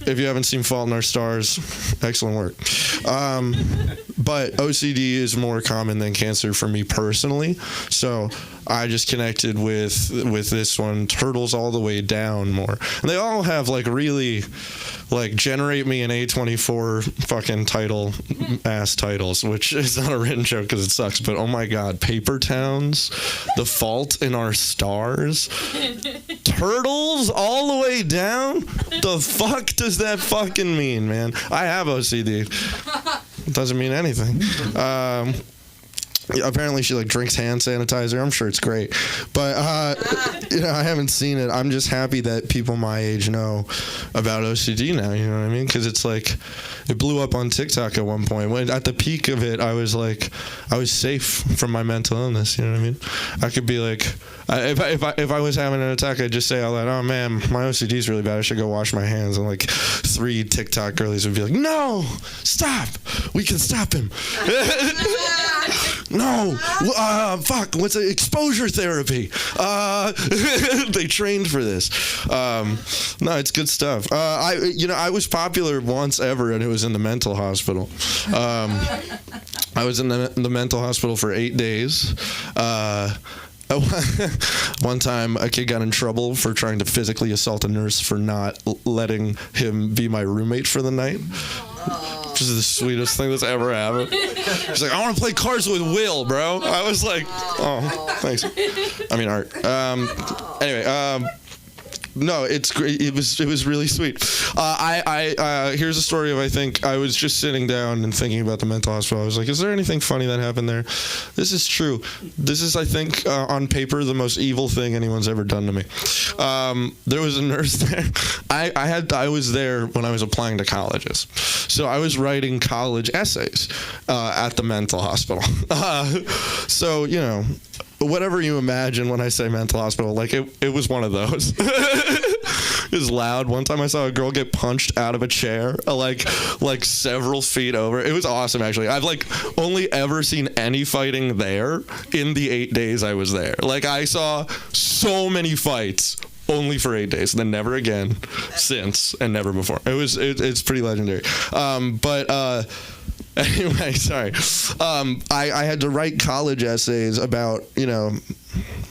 If you haven't seen Fault in Our Stars, excellent work. But OCD is more common than cancer for me personally, so I just connected with this one, Turtles All the Way Down, more. And they all have like really like generate me an A24 fucking ass titles, which is not a written joke because it sucks, but oh my god, Paper Towns, The Fault in Our Stars, Turtles All the Way Down. The fuck does that fucking mean, man? I have OCD. It doesn't mean anything. Apparently she like drinks hand sanitizer. I'm sure it's great, but you know, I haven't seen it. I'm just happy that people my age know about OCD now. You know what I mean? Because it's like it blew up on TikTok at one point. When at the peak of it, I was safe from my mental illness. You know what I mean? I could be like, if I was having an attack, I'd just say all that. Oh man, my OCD is really bad. I should go wash my hands. And like 3 TikTok girlies would be like, no, stop. We can stop him. No, fuck. What's it? Exposure therapy? They trained for this. No, it's good stuff. I was popular once ever, and it was in the mental hospital. I was in the mental hospital for 8 days. One time, a kid got in trouble for trying to physically assault a nurse for not letting him be my roommate for the night. Which is the sweetest thing that's ever happened. He's like, I want to play cards with Will, bro. I was like, oh, thanks. I mean, Art. Anyway, no, it's great. It was really sweet. Here's a story of, I think I was just sitting down and thinking about the mental hospital. I was like, is there anything funny that happened there? This is true. This is, I think, on paper, the most evil thing anyone's ever done to me. There was a nurse there. I was there when I was applying to colleges. So I was writing college essays at the mental hospital. So, you know, whatever you imagine when I say mental hospital, like it was one of those. It was loud. One time I saw a girl get punched out of a chair, like several feet over. It was awesome, actually. I've like only ever seen any fighting there in the 8 days I was there. Like I saw so many fights only for 8 days, then never again since, and never before. It's pretty legendary. Anyway, sorry. I had to write college essays about, you know,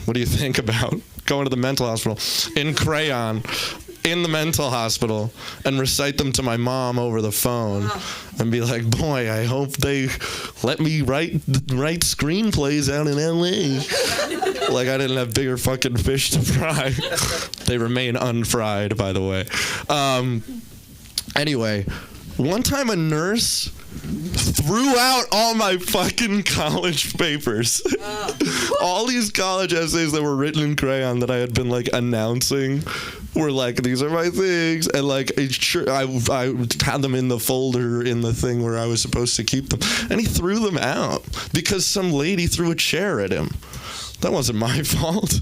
what do you think about going to the mental hospital in crayon in the mental hospital and recite them to my mom over the phone and be like, boy, I hope they let me write screenplays out in LA. Like I didn't have bigger fucking fish to fry. They remain unfried, by the way. Anyway, one time a nurse threw out all my fucking college papers. All these college essays that were written in crayon that I had been like announcing were like, these are my things, and like I had them in the folder in the thing where I was supposed to keep them, and he threw them out because some lady threw a chair at him. That wasn't my fault.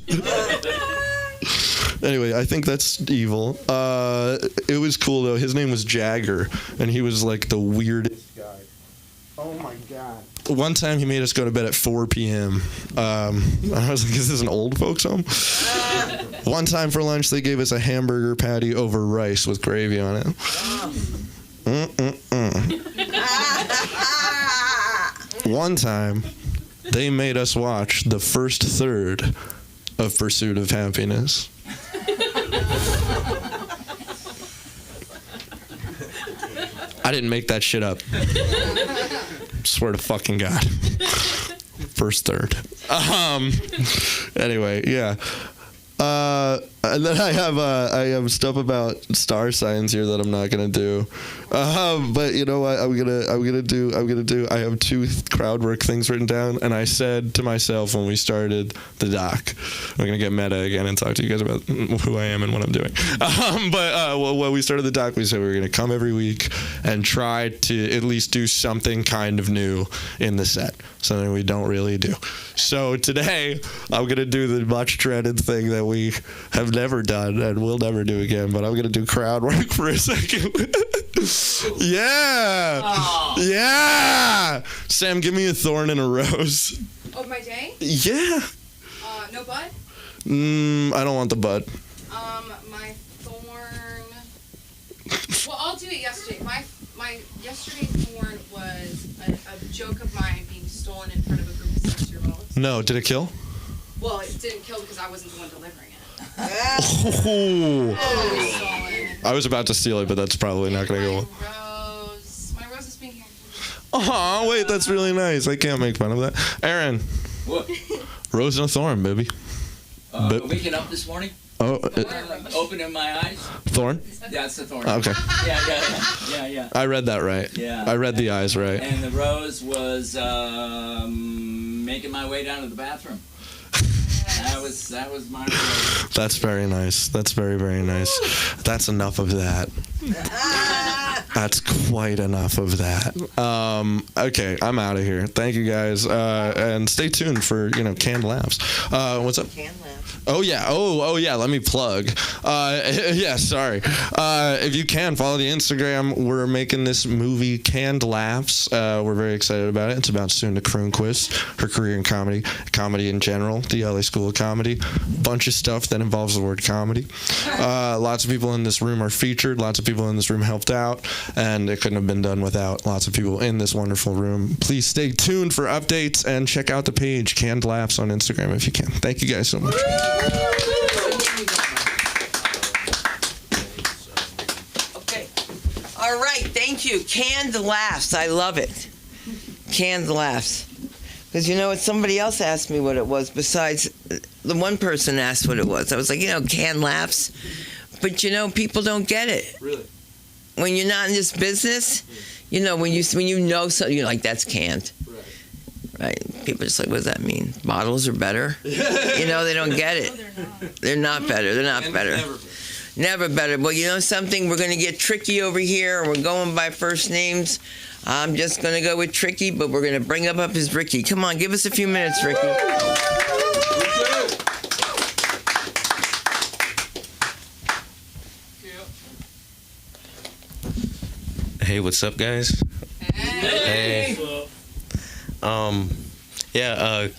Anyway, I think that's evil. It was cool though. His name was Jagger, and he was like the weirdest guy. Oh my god. One time he made us go to bed at 4 p.m. I was like, is this an old folks home? One time for lunch they gave us a hamburger patty over rice with gravy on it. One time they made us watch the first third of Pursuit of Happiness. I didn't make that shit up. Swear to fucking God. First third. Anyway, yeah. And then I have stuff about star signs here that I'm not gonna do. But you know what? I'm gonna do. I have 2 crowd work things written down, and I said to myself when we started the doc, I'm gonna get meta again and talk to you guys about who I am and what I'm doing. But when we started the doc, we said we were gonna come every week and try to at least do something kind of new in the set, something we don't really do. So today, I'm gonna do the much dreaded thing that we have never done and will never do again, but I'm gonna do crowd work for a second. Yeah. Oh. Yeah. Sam, give me a thorn and a rose. Oh, my day? Yeah. No bud? I don't want the bud. My thorn. Well, I'll do it yesterday. My yesterday thorn was a joke of mine being stolen in front of a group of 6-year-olds. No, did it kill? Well, it didn't kill because I wasn't the one delivering it. Oh. I was about to steal it, but that's probably not going to go well. My rose is being here. Oh, wait, that's really nice. I can't make fun of that. Aaron. What? Rose and a thorn, baby. Waking up this morning? Oh. Opening my eyes? Thorn? Yeah, it's the thorn. Okay. Yeah. I read that right. Yeah. I read the eyes right. And the rose was making my way down to the bathroom. That was my rose. That's very nice. That's very, very nice. That's enough of that. That's quite enough of that. Okay, I'm out of here. Thank you guys, and stay tuned for canned laughs. What's up? Canned laughs. Oh yeah. Oh yeah. Let me plug. Yeah. Sorry. If you can follow the Instagram, we're making this movie Canned Laughs. We're very excited about it. It's about Sunda Kroonquist, her career in comedy in general, the LA School of Comedy, bunch of stuff that involves the word comedy. Lots of people in this room are featured. Lots of people in this room helped out, and it couldn't have been done without lots of people in this wonderful room. Please stay tuned for updates and check out the page Canned Laughs on Instagram if you can. Thank you guys so much. Okay. All right. Thank you. Canned laughs. I love it. Canned laughs. Because you know what? Somebody else asked me what it was besides the one person asked what it was. I was like, canned laughs. But, people don't get it. Really? When you're not in this business, when you know something, you're like, that's canned. Right? People are just like, what does that mean? Bottles are better? They don't get it. They're not better. They're not better. Never better. Well, you know something? We're going to get Tricky over here. We're going by first names. I'm just going to go with Tricky, but we're going to bring up his Ricky. Come on, give us a few minutes, Ricky. Hey, what's up, guys? Hey.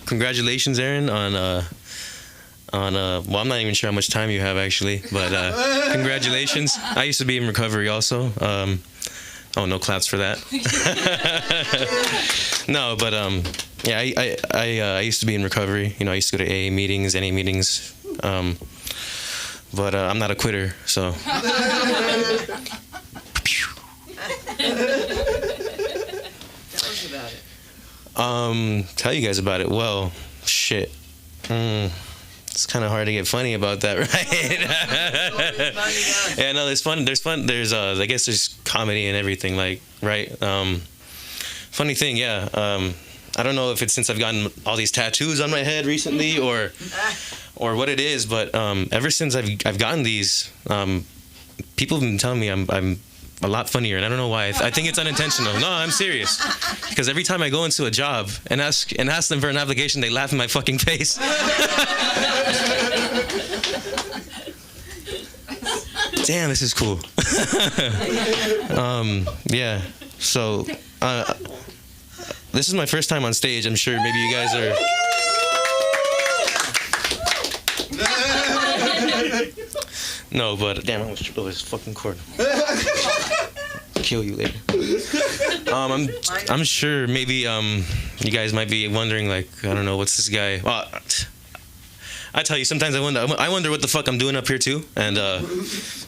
Congratulations, Aaron, on well, I'm not even sure how much time you have actually, but congratulations. I used to be in recovery also. No claps for that. No, but yeah, I used to be in recovery. I used to go to AA meetings, NA meetings, but I'm not a quitter, so. Tell you guys about it. Well, shit. It's kind of hard to get funny about that, right? Yeah, no, there's fun. There's fun. There's I guess there's comedy and everything, like, right? Funny thing, yeah. I don't know if it's since I've gotten all these tattoos on my head recently, or what it is, but ever since I've gotten these, people have been telling me I'm a lot funnier, and I don't know why. I think it's unintentional. No, I'm serious. Because every time I go into a job and ask them for an application, they laugh in my fucking face. Damn, this is cool. Yeah. So, this is my first time on stage. I'm sure maybe you guys are. No, but damn, I almost tripped over this fucking cord. Kill you later. I'm sure maybe you guys might be wondering, like, I don't know, what's this guy? Well, I tell you, sometimes I wonder what the fuck I'm doing up here too. And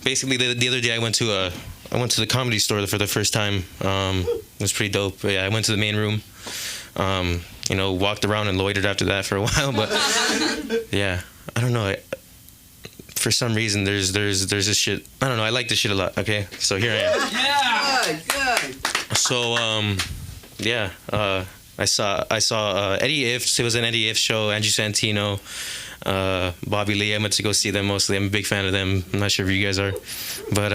basically the other day I went to I went to the Comedy Store for the first time. It was pretty dope. But yeah, I went to the main room. Walked around and loitered after that for a while. But yeah, I don't know. For some reason, there's this shit. I don't know. I like this shit a lot. Okay, so here I am. Yeah. Good. So yeah. I saw Eddie Ifft. It was an Eddie Ifft show. Andrew Santino, Bobby Lee. I went to go see them mostly. I'm a big fan of them. I'm not sure if you guys are, but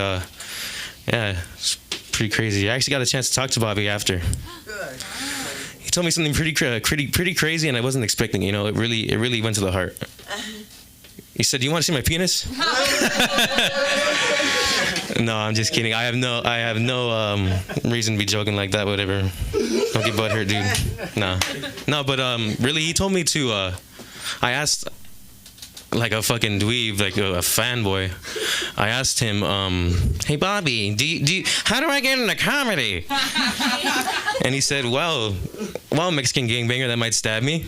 yeah, it's pretty crazy. I actually got a chance to talk to Bobby after. Good. He told me something pretty crazy, and I wasn't expecting. It really went to the heart. He said, "Do you want to see my penis?" No, I'm just kidding. I have no reason to be joking like that. Whatever. Don't get butthurt, dude. No, but really, he told me to. I asked, like a fucking dweeb, like a fanboy. I asked him, "Hey Bobby, how do I get into comedy?" And he said, "Well, Mexican gangbanger that might stab me."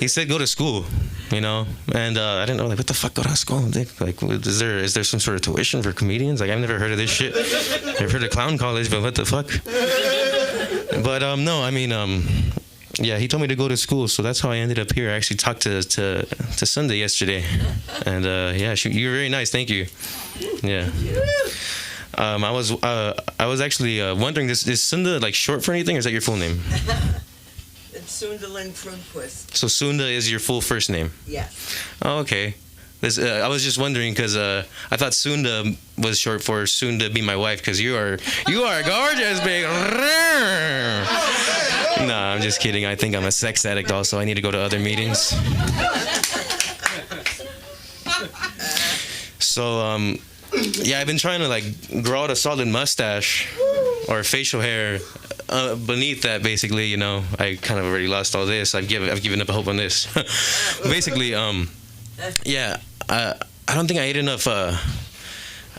He said, "Go to school." And I didn't know, like, what the fuck, go to school? Like, is there some sort of tuition for comedians? Like, I've never heard of this shit. I've heard of clown college, but what the fuck? But no, I mean, yeah, he told me to go to school, so that's how I ended up here. I actually talked to Sunday yesterday, and yeah, you were very nice. Thank you. Yeah. I was actually wondering, is Sunda like short for anything, or is that your full name? It's Sunderland Prunquist. So Sunda is your full first name? Yes. Oh, okay. I was just wondering because I thought Sunda was short for soon to be my wife, because you are gorgeous, big. No, I'm just kidding. I think I'm a sex addict also. I need to go to other meetings. So yeah, I've been trying to like grow out a solid mustache or facial hair beneath that. Basically, I kind of already lost all this. I've given up hope on this. Basically, yeah, I don't think I ate enough. I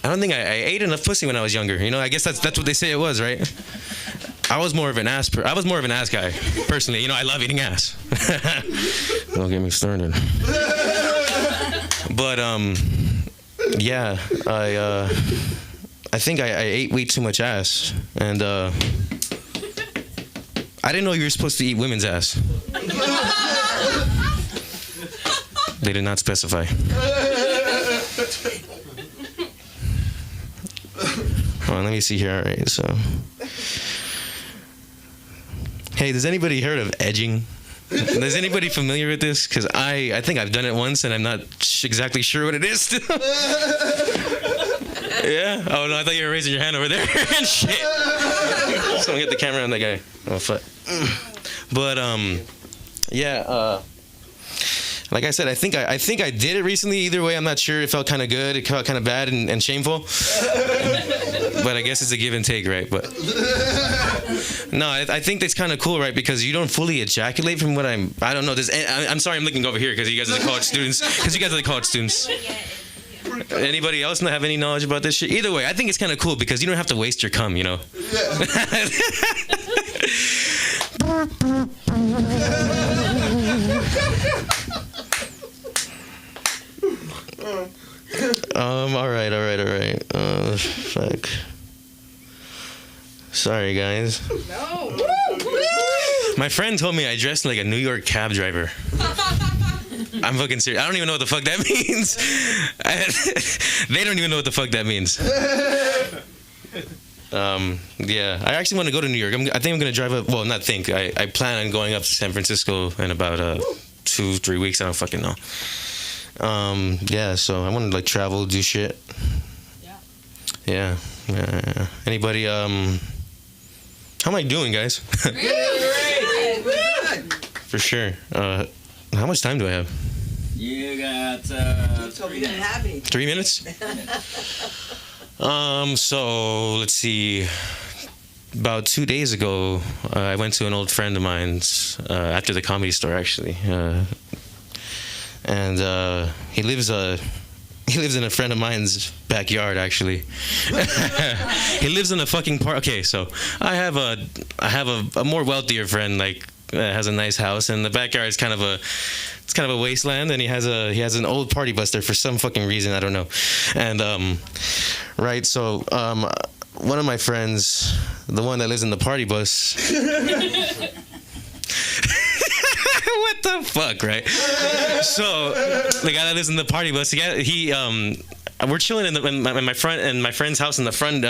don't think I ate enough pussy when I was younger. I guess that's what they say it was, right? I was more of an ass guy, personally. I love eating ass. Don't get me started. But yeah, I think I ate way too much ass, and I didn't know you were supposed to eat women's ass. They did not specify. Hold on, let me see here. All right, so. Hey, does anybody heard of edging? Is anybody familiar with this? Because I think I've done it once, and I'm not exactly sure what it is still. Yeah? Oh, no, I thought you were raising your hand over there and shit. Someone get the camera on that guy. Oh, fuck. But, yeah, like I said, I think I did it recently. Either way, I'm not sure. It felt kind of good. It felt kind of bad and shameful. But I guess it's a give and take, right? But no, I think that's kind of cool, right? Because you don't fully ejaculate from what I don't know. I'm sorry, I'm looking over here because you guys are the college students. Anybody else not have any knowledge about this shit? Either way, I think it's kind of cool because you don't have to waste your cum, All right. Fuck. Sorry, guys. No. My friend told me I dressed like a New York cab driver. I'm fucking serious. I don't even know what the fuck that means. They don't even know what the fuck that means. Yeah, I actually want to go to New York. I think I'm gonna drive up. Well, not think. I plan on going up to San Francisco in about 2-3 weeks. I don't fucking know. Yeah, so I want to like travel, do shit. Yeah. Anybody? How am I doing, guys? For sure. How much time do I have? You got So we didn't have any. 3 minutes? So let's see. About 2 days ago, I went to an old friend of mine's after the Comedy Store, actually, and he lives in a friend of mine's backyard, actually. He lives in a fucking park. Okay, so I have a more wealthier friend, like has a nice house, and the backyard is kind of a it's kind of a wasteland, and he has an old party bus there for some fucking reason, I don't know. And right, so one of my friends, the one that lives in the party bus. What the fuck, right? So the guy that lives in the party bus, we're chilling in my friend's house in the front.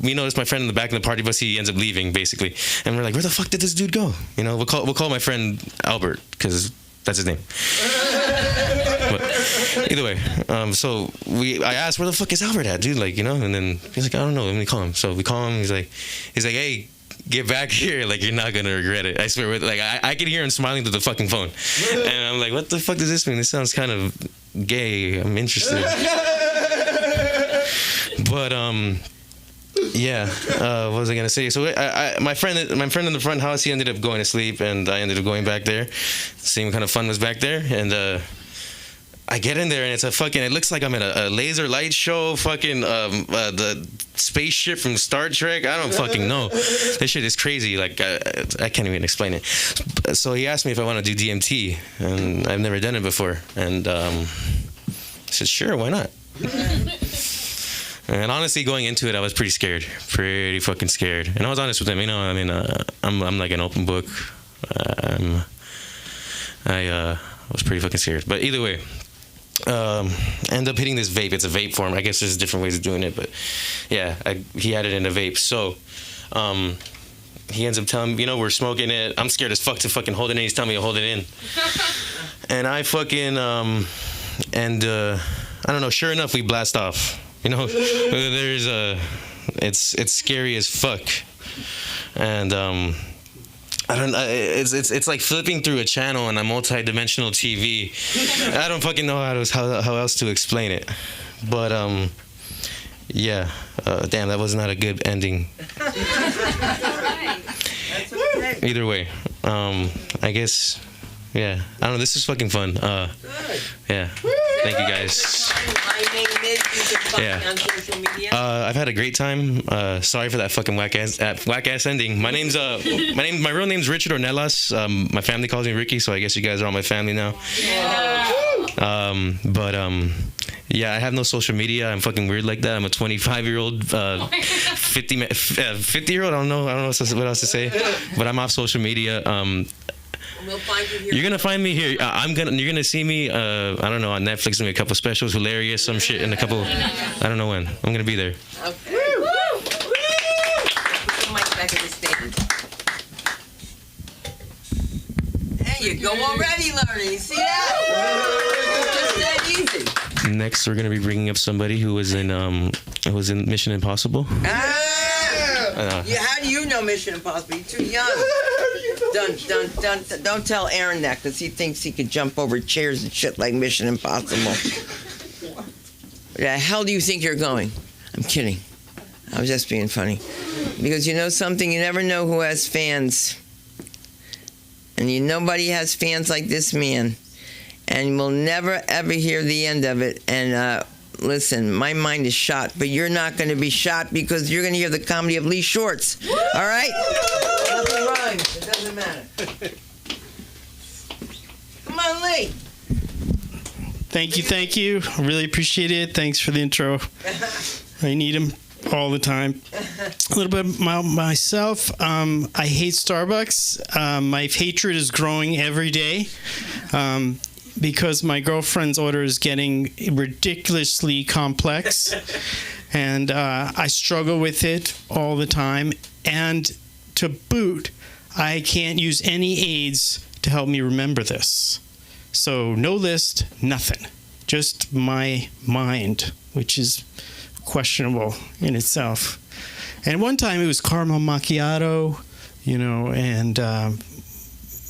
We noticed my friend in the back of the party bus. He ends up leaving, basically, and we're like, "Where the fuck did this dude go?" You know, we'll call my friend Albert because that's his name. But either way, so I asked, "Where the fuck is Albert at, dude?" Like, you know, and then he's like, "I don't know. Let me call him." So we call him. He's like, "Hey, get back here, like you're not gonna regret it." I swear, like I can hear him smiling to the fucking phone, and I'm like, what the fuck does this mean? This sounds kind of gay. I'm interested. But yeah, what was I gonna say? So my friend in the front house, he ended up going to sleep, and I ended up going back there, seeing what kind of fun was back there, and I get in there and it's it looks like I'm in a laser light show, fucking the spaceship from Star Trek. I don't fucking know. This shit is crazy. Like I can't even explain it. So he asked me if I want to do DMT, and I've never done it before. And I said, sure, why not? And honestly, going into it, I was pretty fucking scared. And I was honest with him. You know, I mean, I'm like an open book. I was pretty fucking scared. But either way. End up hitting this vape. It's a vape form. I guess there's different ways of doing it, but yeah, he had it in a vape. So he ends up telling me, you know, we're smoking it. I'm scared as fuck to fucking hold it in. He's telling me to hold it in. And I fucking I don't know, sure enough, we blast off. You know, there's it's scary as fuck. And it's like flipping through a channel on a multi-dimensional TV. I don't fucking know how else to explain it. But yeah, damn, that was not a good ending. Either way, I guess, yeah, I don't know, this is fucking fun. Yeah, thank you guys. Yeah, I've had a great time. Sorry for that fucking whack ass ending. My real name's Richard Ornelas. My family calls me Ricky, so I guess you guys are all my family now. Yeah, I have no social media. I'm fucking weird like that. I'm a 25-year-old, 50-year-old. I don't know what else to say. But I'm off social media. We'll find you here. You're gonna find me here. You're gonna see me. I don't know, on Netflix. Maybe a couple specials, hilarious, some shit, and a couple. I don't know when. I'm gonna be there. Okay. Woo! Put the mic back at the stand. There you go, already learning. See that? Just that easy. Next, we're gonna be bringing up somebody who was in Mission Impossible. How do you know Mission Impossible? You're too young. Don't tell Aaron that, because he thinks he could jump over chairs and shit like Mission Impossible. Where the hell do you think you're going? I'm kidding. I was just being funny. Because you know something? You never know who has fans. And nobody has fans like this man. And we'll never, ever hear the end of it. And listen, my mind is shot, but you're not going to be shot because you're going to hear the comedy of Lee Shorts. All right? Nothing rhymes. It doesn't matter. Come on, Lee. Thank you. I really appreciate it. Thanks for the intro. I need them all the time. A little bit about myself. I hate Starbucks. My hatred is growing every day. Because my girlfriend's order is getting ridiculously complex, and I struggle with it all the time. And to boot, I can't use any aids to help me remember this. So no list, nothing. Just my mind, which is questionable in itself. And one time it was caramel macchiato, you know, and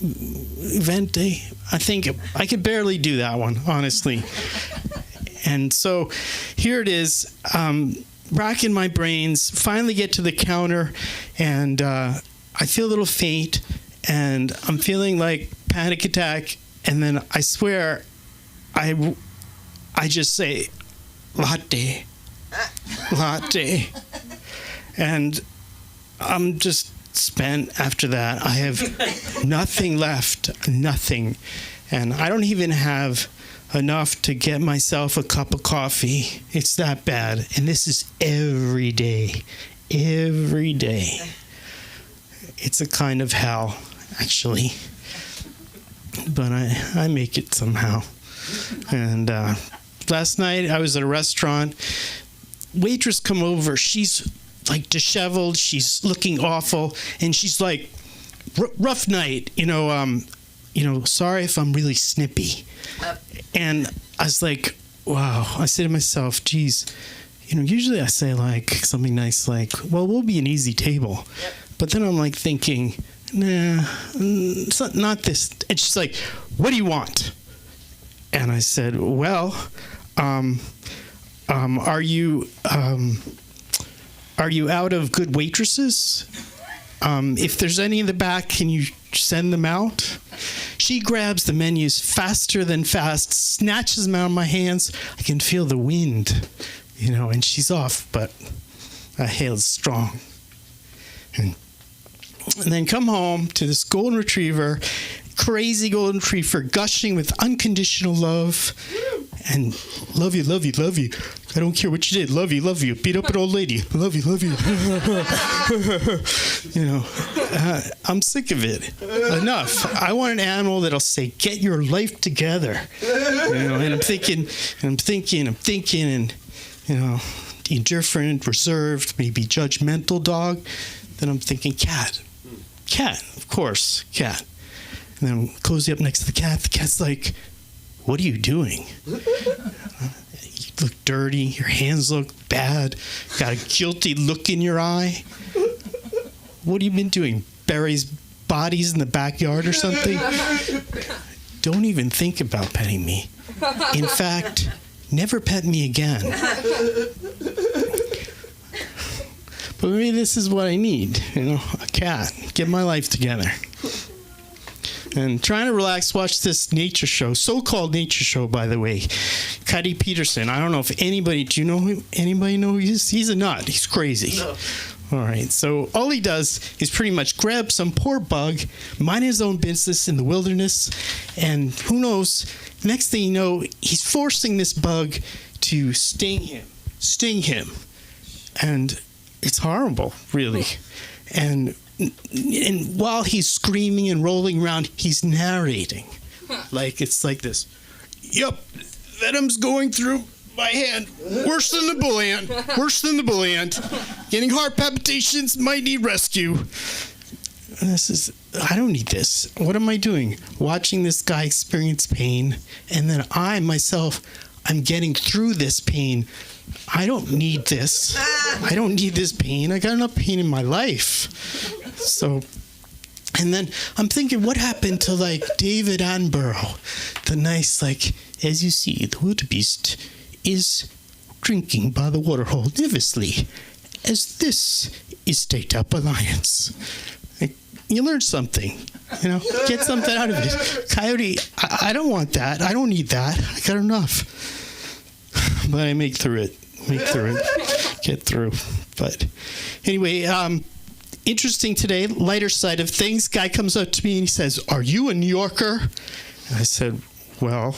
Venti. I think I could barely do that one, honestly. And so here it is, racking my brains, finally get to the counter, and I feel a little faint, and I'm feeling like panic attack, and then I swear I just say, latte. And I'm just spent after that. I have nothing left, nothing. and I don't even have enough to get myself a cup of coffee. It's that bad. And this is every day. Every day. It's a kind of hell, actually. But I make it somehow. And last night I was at a restaurant. Waitress come over. She's like disheveled. She's looking awful. And she's like, rough night. Sorry if I'm really snippy. And I was like, wow. I said to myself, geez, usually I say like something nice like, well, we'll be an easy table. Yep. But then I'm like thinking, nah, it's not this. And she's like, what do you want? And I said, well, are you out of good waitresses? If there's any in the back, can you send them out? She grabs the menus faster than fast, snatches them out of my hands. I can feel the wind, and she's off, but I hail strong. And then come home to this golden retriever, crazy golden retriever, gushing with unconditional love. And love you, love you, love you. I don't care what you did. Love you, love you. Beat up an old lady. Love you, love you. I'm sick of it. Enough. I want an animal that'll say, get your life together. And I'm thinking, and, indifferent, reserved, maybe judgmental dog. Then I'm thinking cat. Cat, of course, cat. And then I'm cozy up next to the cat. The cat's like, what are you doing? You look dirty. Your hands look bad. Got a guilty look in your eye. What have you been doing? Buries bodies in the backyard or something? Don't even think about petting me. In fact, never pet me again. But maybe this is what I need, a cat. Get my life together. And trying to relax, watch this nature show, so-called nature show, by the way. Cuddy Peterson. I don't know if anybody know who he is? He's a nut. He's crazy. No. All right. So all he does is pretty much grab some poor bug, mind his own business in the wilderness, and who knows, next thing you know, he's forcing this bug to sting him. And it's horrible, really. And while he's screaming and rolling around, he's narrating. It's like this. Yep, venom's going through my hand. Worse than the bull ant. Worse than the bull ant. Getting heart palpitations, might need rescue. I don't need this. What am I doing? Watching this guy experience pain, and then I'm getting through this pain. I don't need this. I don't need this pain. I got enough pain in my life. So, and then I'm thinking, what happened to David Attenborough, the nice, as you see, the wildebeest is drinking by the waterhole nervously, as this is staked out by lions. You learn something, get something out of it. Coyote, I don't want that. I don't need that. I got enough. But I make through it. Get through. But anyway, interesting today, lighter side of things. Guy comes up to me and he says, "Are you a New Yorker?" And I said, "Well,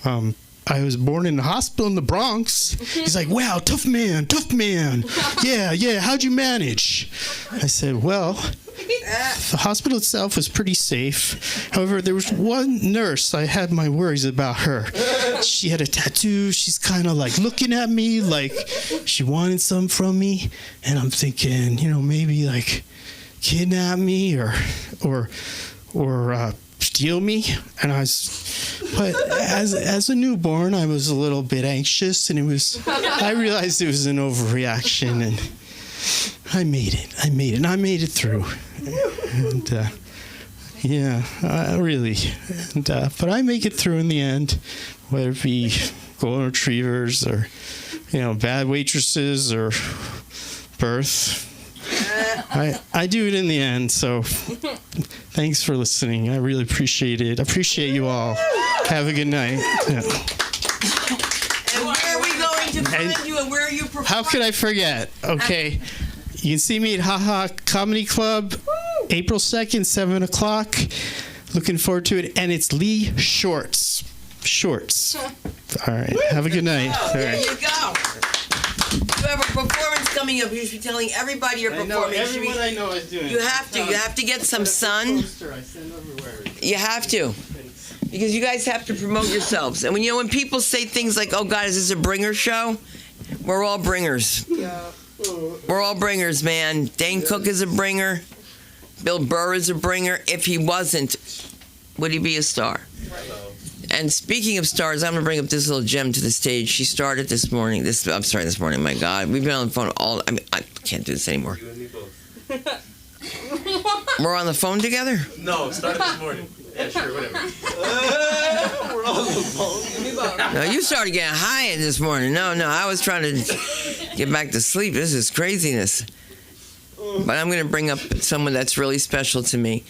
I was born in a hospital in the Bronx." He's like, "Wow, tough man. Yeah, how'd you manage?" I said, "Well, the hospital itself was pretty safe. However, there was one nurse I had my worries about her. She had a tattoo. She's kind of looking at me like she wanted some from me. And I'm thinking, maybe kidnap me or steal me. And but as a newborn, I was a little bit anxious, and I realized it was an overreaction, and I made it. And I made it through. And really. And but I make it through in the end, whether it be golden retrievers or bad waitresses or birth. I do it in the end. So thanks for listening. I really appreciate it. I appreciate you all. Have a good night. Yeah. And where are we going to find you, and where are you performing? How could I forget? Okay. You can see me at Haha Comedy Club, April 2nd, 7 o'clock. Looking forward to it. And it's Lee Shorts. Shorts. All right. Have a good night. All There right. you go. You have a performance coming up. You should be telling everybody you're performing. I know is doing. You have to. You have to get some sun. You have to. Because you guys have to promote yourselves. And when people say things like, oh God, is this a bringer show? We're all bringers. We're all bringers, man. Dane Cook is a bringer. Bill Burr is a bringer. If he wasn't, would he be a star? And speaking of stars, I'm going to bring up this little gem to the stage. She started this morning. This morning. My God. We've been on the phone all... I can't do this anymore. You and me both. We're on the phone together? No, it started this morning. Yeah, sure, whatever. We're on the phone. No, you started getting high this morning. No, I was trying to get back to sleep. This is craziness. But I'm going to bring up someone that's really special to me.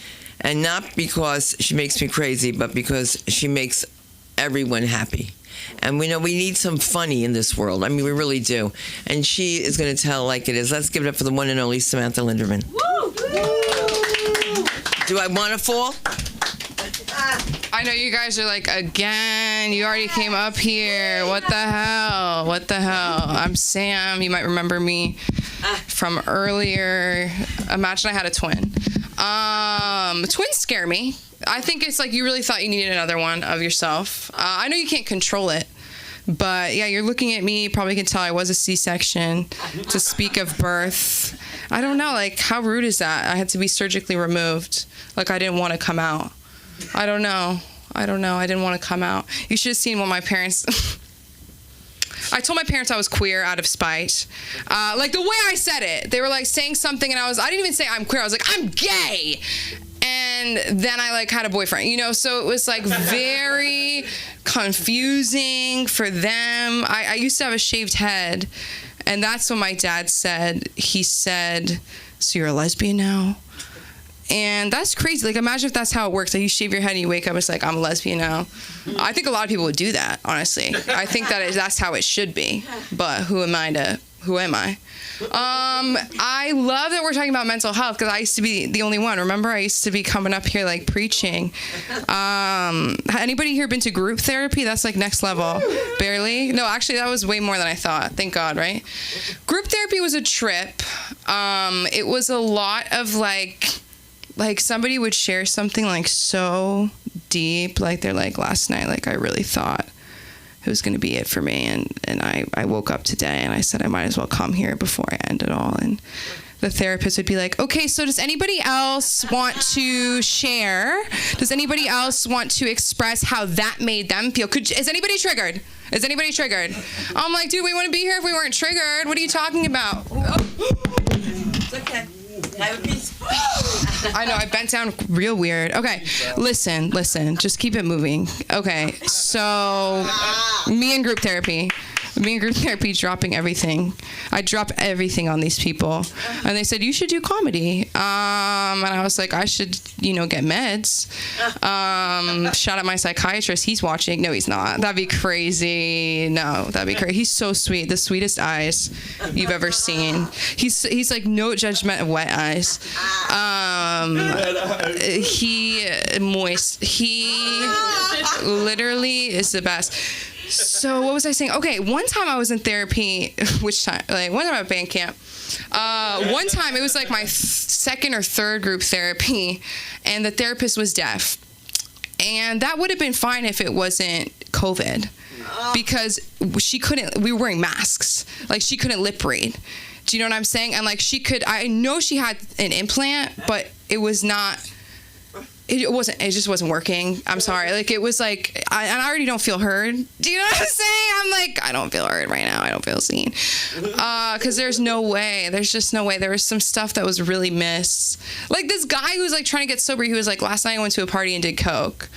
And not because she makes me crazy, but because she makes everyone happy. And we know we need some funny in this world. I mean, we really do. And she is going to tell like it is. Let's give it up for the one and only Samantha Linderman. Woo! Do I want to fall? I know you guys are like, again, you already came up here. What the hell? What the hell? I'm Sam. You might remember me from earlier. Imagine I had a twin. Twins scare me. I think it's like you really thought you needed another one of yourself. I know you can't control it, but yeah, you're looking at me. You probably can tell I was a C-section to speak of birth. I don't know, like how rude is that? I had to be surgically removed. Like I didn't want to come out. I don't know. I didn't want to come out. You should have seen what my parents... I told my parents I was queer out of spite. Like the way I said it. They were like saying something and I didn't even say I'm queer. I was like, I'm gay. And then I like had a boyfriend, so it was like very confusing for them. I used to have a shaved head, and that's what my dad said. He said, so you're a lesbian now? And that's crazy. Like, imagine if that's how it works. Like, you shave your head and you wake up, it's like, I'm a lesbian now. I think a lot of people would do that, honestly. I think that's how it should be. But who am I? I love that we're talking about mental health because I used to be the only one. Remember, I used to be coming up here, like, preaching. Anybody here been to group therapy? That's, like, next level. Barely? No, actually, that was way more than I thought. Thank God, right? Group therapy was a trip. It was a lot of, like somebody would share something like so deep, like they're like, last night, like I really thought it was going to be it for me, and I woke up today and I said I might as well come here before I end it all. And the therapist would be like, okay, so does anybody else want to share? Does anybody else want to express how that made them feel? Is anybody triggered? I'm like, dude, we wouldn't be here if we weren't triggered. What are you talking about? It's okay. I know, I bent down real weird. Okay, listen, just keep it moving. Okay, so me and group therapy dropping everything. I dropped everything on these people. And they said, you should do comedy. And I was like, I should, get meds. Shout out my psychiatrist. He's watching. No, he's not. That'd be crazy. No, that'd be crazy. He's so sweet. The sweetest eyes you've ever seen. He's like no judgment of wet eyes. He literally is the best. So what was I saying? Okay, one time I was in therapy. Which time? Like one time at band camp. One time it was like my second or third group therapy, and the therapist was deaf, and that would have been fine if it wasn't COVID, because she couldn't. We were wearing masks. Like she couldn't lip read. Do you know what I'm saying? And like she could. I know she had an implant, but it was not. It just wasn't working. I'm sorry. Like it was like, I already don't feel heard. Do you know what I'm saying? I'm like, I don't feel heard right now. I don't feel seen. Cause there's no way. There's just no way. There was some stuff that was really missed. Like this guy who was like trying to get sober. He was like, last night I went to a party and did coke.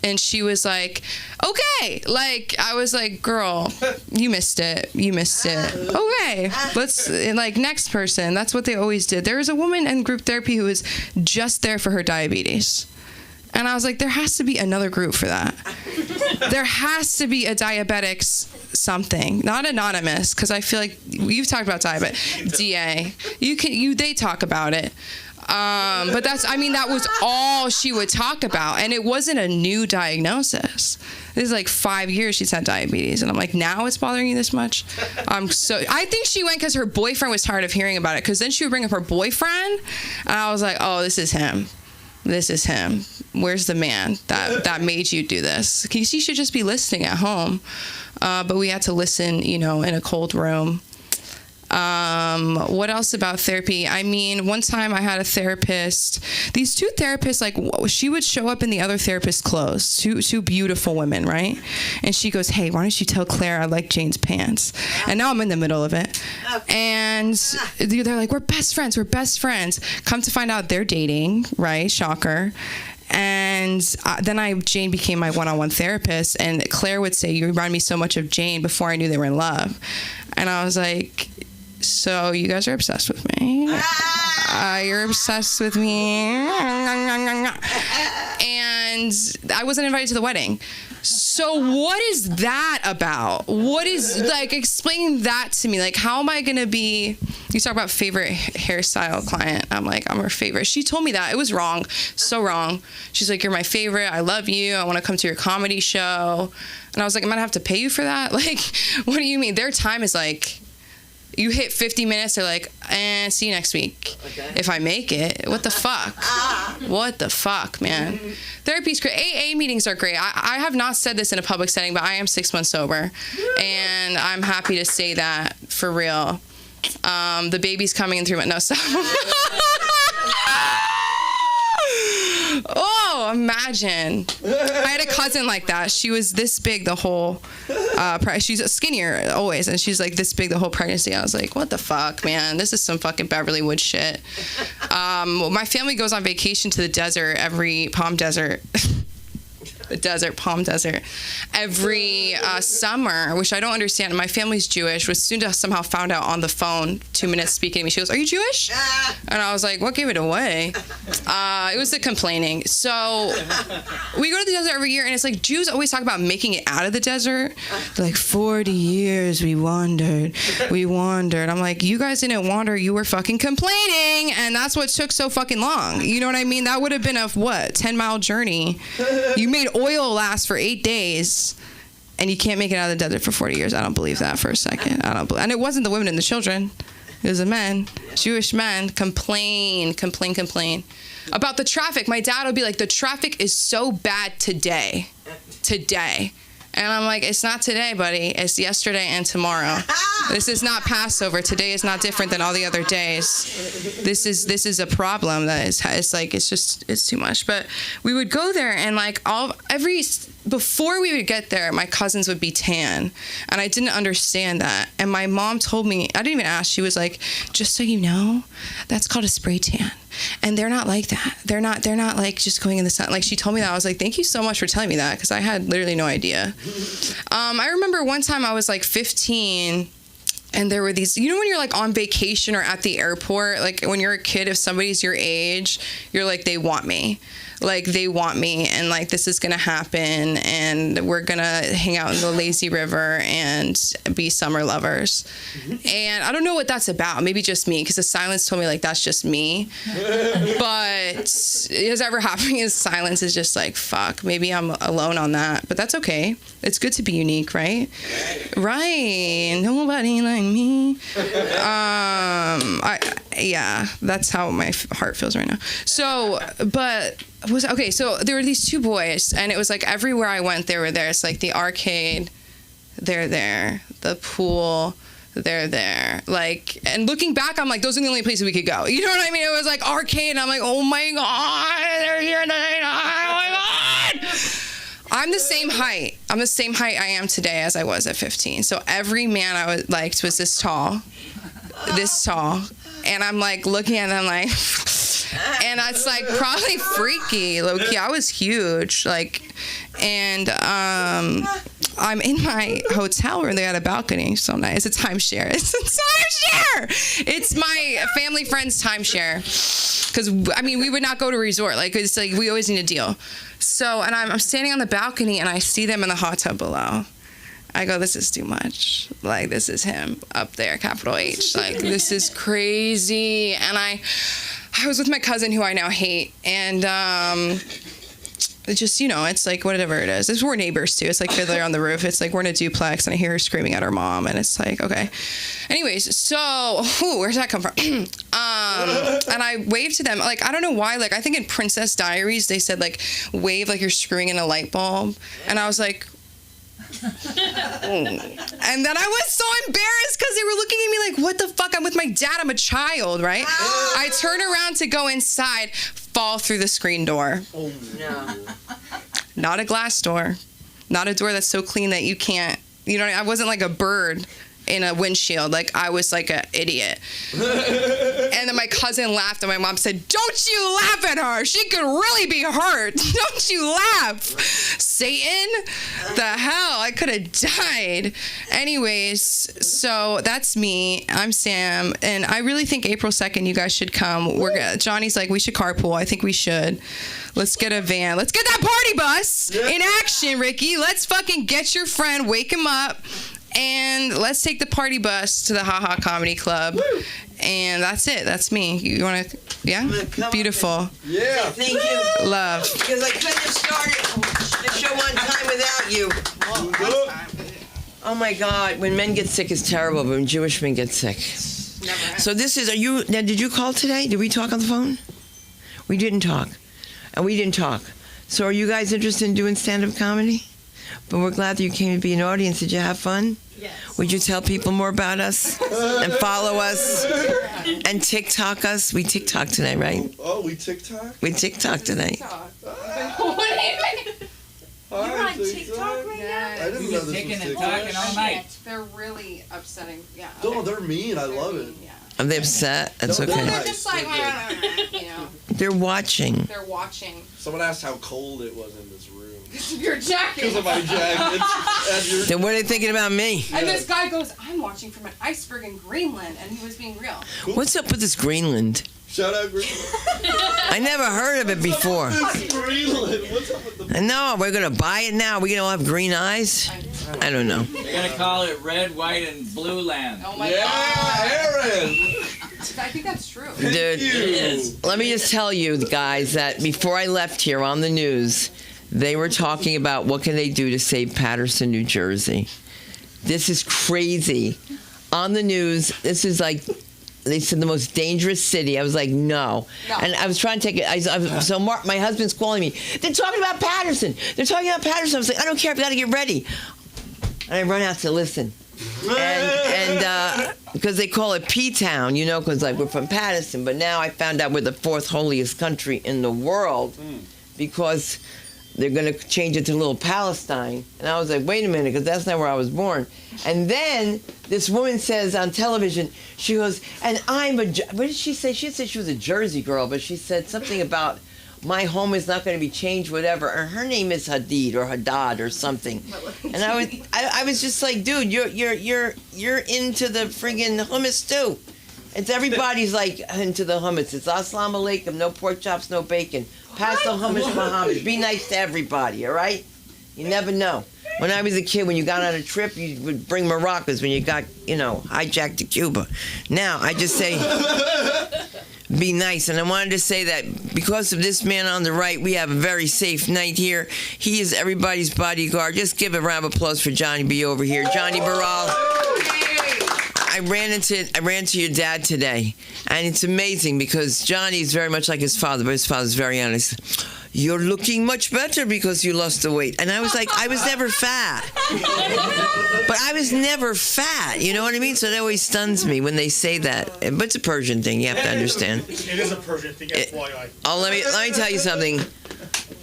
And she was like, okay. Like, I was like, girl, you missed it. Okay. Let's, like, next person. That's what they always did. There was a woman in group therapy who was just there for her diabetes. And I was like, there has to be another group for that. There has to be a diabetics something. Not anonymous, because I feel like you've talked about diabetes. DA. They talk about it. But that was all she would talk about. And it wasn't a new diagnosis. This is like 5 years she's had diabetes. And I'm like, now it's bothering you this much? I think she went because her boyfriend was tired of hearing about it. Because then she would bring up her boyfriend. And I was like, oh, this is him. This is him. Where's the man that made you do this? She should just be listening at home. But we had to listen, in a cold room. What else about therapy? I mean, one time I had a therapist. These two therapists, like, she would show up in the other therapist's clothes. Two beautiful women, right? And she goes, hey, why don't you tell Claire I like Jane's pants? And now I'm in the middle of it. And they're like, we're best friends. Come to find out they're dating, right? Shocker. And then Jane became my one-on-one therapist, and Claire would say, you remind me so much of Jane, before I knew they were in love. And I was like, so you guys are obsessed with me? You're obsessed with me? And I wasn't invited to the wedding. So what is that about? Explain that to me. Like, how am I going to be... You talk about favorite hairstyle client. I'm like, I'm her favorite. She told me that. It was wrong. So wrong. She's like, you're my favorite. I love you. I want to come to your comedy show. And I was like, I'm going to have to pay you for that? Like, what do you mean? Their time is like... You hit 50 minutes, they're like, and see you next week. Okay. If I make it. What the fuck? What the fuck, man? Therapy's great. AA meetings are great. I have not said this in a public setting, but I am 6 months sober. And I'm happy to say that for real. The baby's coming in 3 months. No, stop. Oh, imagine. I had a cousin like that. She was this big the whole she's skinnier always, and she's like this big the whole pregnancy. I was like, what the fuck, man? This is some fucking Beverly Woods shit. My family goes on vacation to the desert, Palm Desert, every summer, which I don't understand. My family's Jewish. Was soon to somehow found out on the phone, 2 minutes speaking to me. She goes, are you Jewish? And I was like, what gave it away? It was the complaining. So we go to the desert every year, and it's like Jews always talk about making it out of the desert. They're like, 40 years we wandered. I'm like, you guys didn't wander, you were fucking complaining, and that's what took so fucking long. You know what I mean? That would have been a 10-mile journey. You made oil last for 8 days, and you can't make it out of the desert for 40 years. I don't believe that for a second. And it wasn't the women and the children. It was the men. Jewish men complain about the traffic. My dad would be like, the traffic is so bad today. And I'm like, it's not today, buddy. It's yesterday and tomorrow. This is not Passover. Today is not different than all the other days. This is a problem that it's too much. But we would go there, and like before we would get there, my cousins would be tan, and I didn't understand that. And my mom told me, I didn't even ask. She was like, just so you know, that's called a spray tan. And they're not like that. They're not like just going in the sun. Like, she told me that. I was like, thank you so much for telling me that, because I had literally no idea. I remember one time I was like 15, and there were these, when you're like on vacation or at the airport, like when you're a kid, if somebody's your age, you're like, they want me. Like, they want me, and like, this is gonna happen, and we're gonna hang out in the lazy river and be summer lovers. And I don't know what that's about. Maybe just me, because the silence told me like that's just me. But it has ever happened is silence is just like, fuck, maybe I'm alone on that. But that's okay. It's good to be unique, right? Right. Nobody like me. Yeah, that's how my heart feels right now. So, but so there were these two boys, and it was like everywhere I went, they were there. It's like the arcade, they're there. The pool, they're there. Like, and looking back, I'm like, those are the only places we could go. You know what I mean? It was like arcade, and I'm like, oh my God, they're here tonight. Oh my God. I'm the same height. I'm the same height I am today as I was at 15. So every man I liked was this tall. And I'm like looking at them like, and it's like probably freaky, low key. I was huge, like, and I'm in my hotel room. They had a balcony, so nice. It's a timeshare. It's my family friend's timeshare. Because I mean, we would not go to a resort. Like, it's like we always need a deal. So, and I'm standing on the balcony, and I see them in the hot tub below. I go, this is too much. Like, this is him up there, capital H. Like, this is crazy. And I was with my cousin who I now hate, and it's just, it's like whatever it is. We're neighbors too. It's like Fiddler on the Roof. It's like we're in a duplex, and I hear her screaming at her mom, and it's like, okay. Anyways, so where's that come from? And I waved to them. Like, I don't know why. Like, I think in Princess Diaries they said like wave like you're screwing in a light bulb, and I was like. And then I was so embarrassed because they were looking at me like, what the fuck? I'm with my dad. I'm a child, right? I turn around to go inside, fall through the screen door. Oh, no. Not a glass door. Not a door that's so clean that you can't, I wasn't like a bird in a windshield. Like, I was like an idiot. And then my cousin laughed, and my mom said, don't you laugh at her. She could really be hurt. Don't you laugh. Satan? The hell? I could have died. Anyways, so that's me. I'm Sam, and I really think April 2nd you guys should come. Johnny's like, we should carpool. I think we should. Let's get a van. Let's get that party bus in action, Ricky. Let's fucking get your friend, wake him up, and let's take the party bus to the Ha Ha Comedy Club. Woo. And that's it. That's me. You want to? Yeah? Beautiful. Yeah. Thank you. Love. Because I couldn't have started the show on time without you. Oh my God. When men get sick, it's terrible, but when Jewish men get sick. So did you call today? Did we talk on the phone? We didn't talk. And we didn't talk. So are you guys interested in doing stand-up comedy? But we're glad that you came to be an audience. Did you have fun? Yes. Would you tell people more about us and follow us and TikTok us? We TikTok tonight, right? Oh, we TikTok? We TikTok tonight. You're on TikTok right now? I didn't know this was TikTok. Talking all night. They're really upsetting. Yeah. Oh, they're mean. I love it. Yeah. Are they upset? That's okay. They're just like, They're watching. They're watching. Someone asked how cold it was in this room. Your jacket. Because of my jacket. Then what are they thinking about me? And this guy goes, I'm watching from an iceberg in Greenland, and he was being real. What's up with this Greenland? Shout out Greenland. I never heard of it before. Greenland. What's up with the... I know. We're going to buy it now. We're going to all have green eyes? I don't know. They're going to call it Red, White, and Blue Land. Oh, my God. Aaron. I think that's true. Dude, let me just tell you, guys, that before I left here on the news, they were talking about what can they do to save Paterson, New Jersey. This is crazy. On the news, this is like, they said the most dangerous city. I was like, no. And I was trying to take it. So Mark, my husband's calling me. They're talking about Paterson. They're talking about Paterson. I was like, I don't care. I've got to get ready. And I run out to listen. And because they call it P-Town, because like we're from Paterson. But now I found out we're the fourth holiest country in the world because they're going to change it to Little Palestine. And I was like, wait a minute, because that's not where I was born. And then this woman says on television, she goes, and what did she say? She said she was a Jersey girl, but she said something about my home is not going to be changed, whatever. And her name is Hadid or Haddad or something. And I was just like, dude, you're into the friggin' hummus too. It's everybody's like into the hummus. It's assalamu alaikum, no pork chops, no bacon. Pass the hummus Muhammad. Be nice to everybody, all right? You never know. When I was a kid, when you got on a trip, you would bring maracas when you got, hijacked to Cuba. Now, I just say, be nice. And I wanted to say that because of this man on the right, we have a very safe night here. He is everybody's bodyguard. Just give a round of applause for Johnny B over here. Johnny Baral. I ran into your dad today, and it's amazing because Johnny is very much like his father, but his father's very honest. You're looking much better because you lost the weight. And I was like, I was never fat. But I was never fat, you know what I mean? So that always stuns me when they say that. But it's a Persian thing, you have to understand. It is a Persian thing, FYI. Let me tell you something.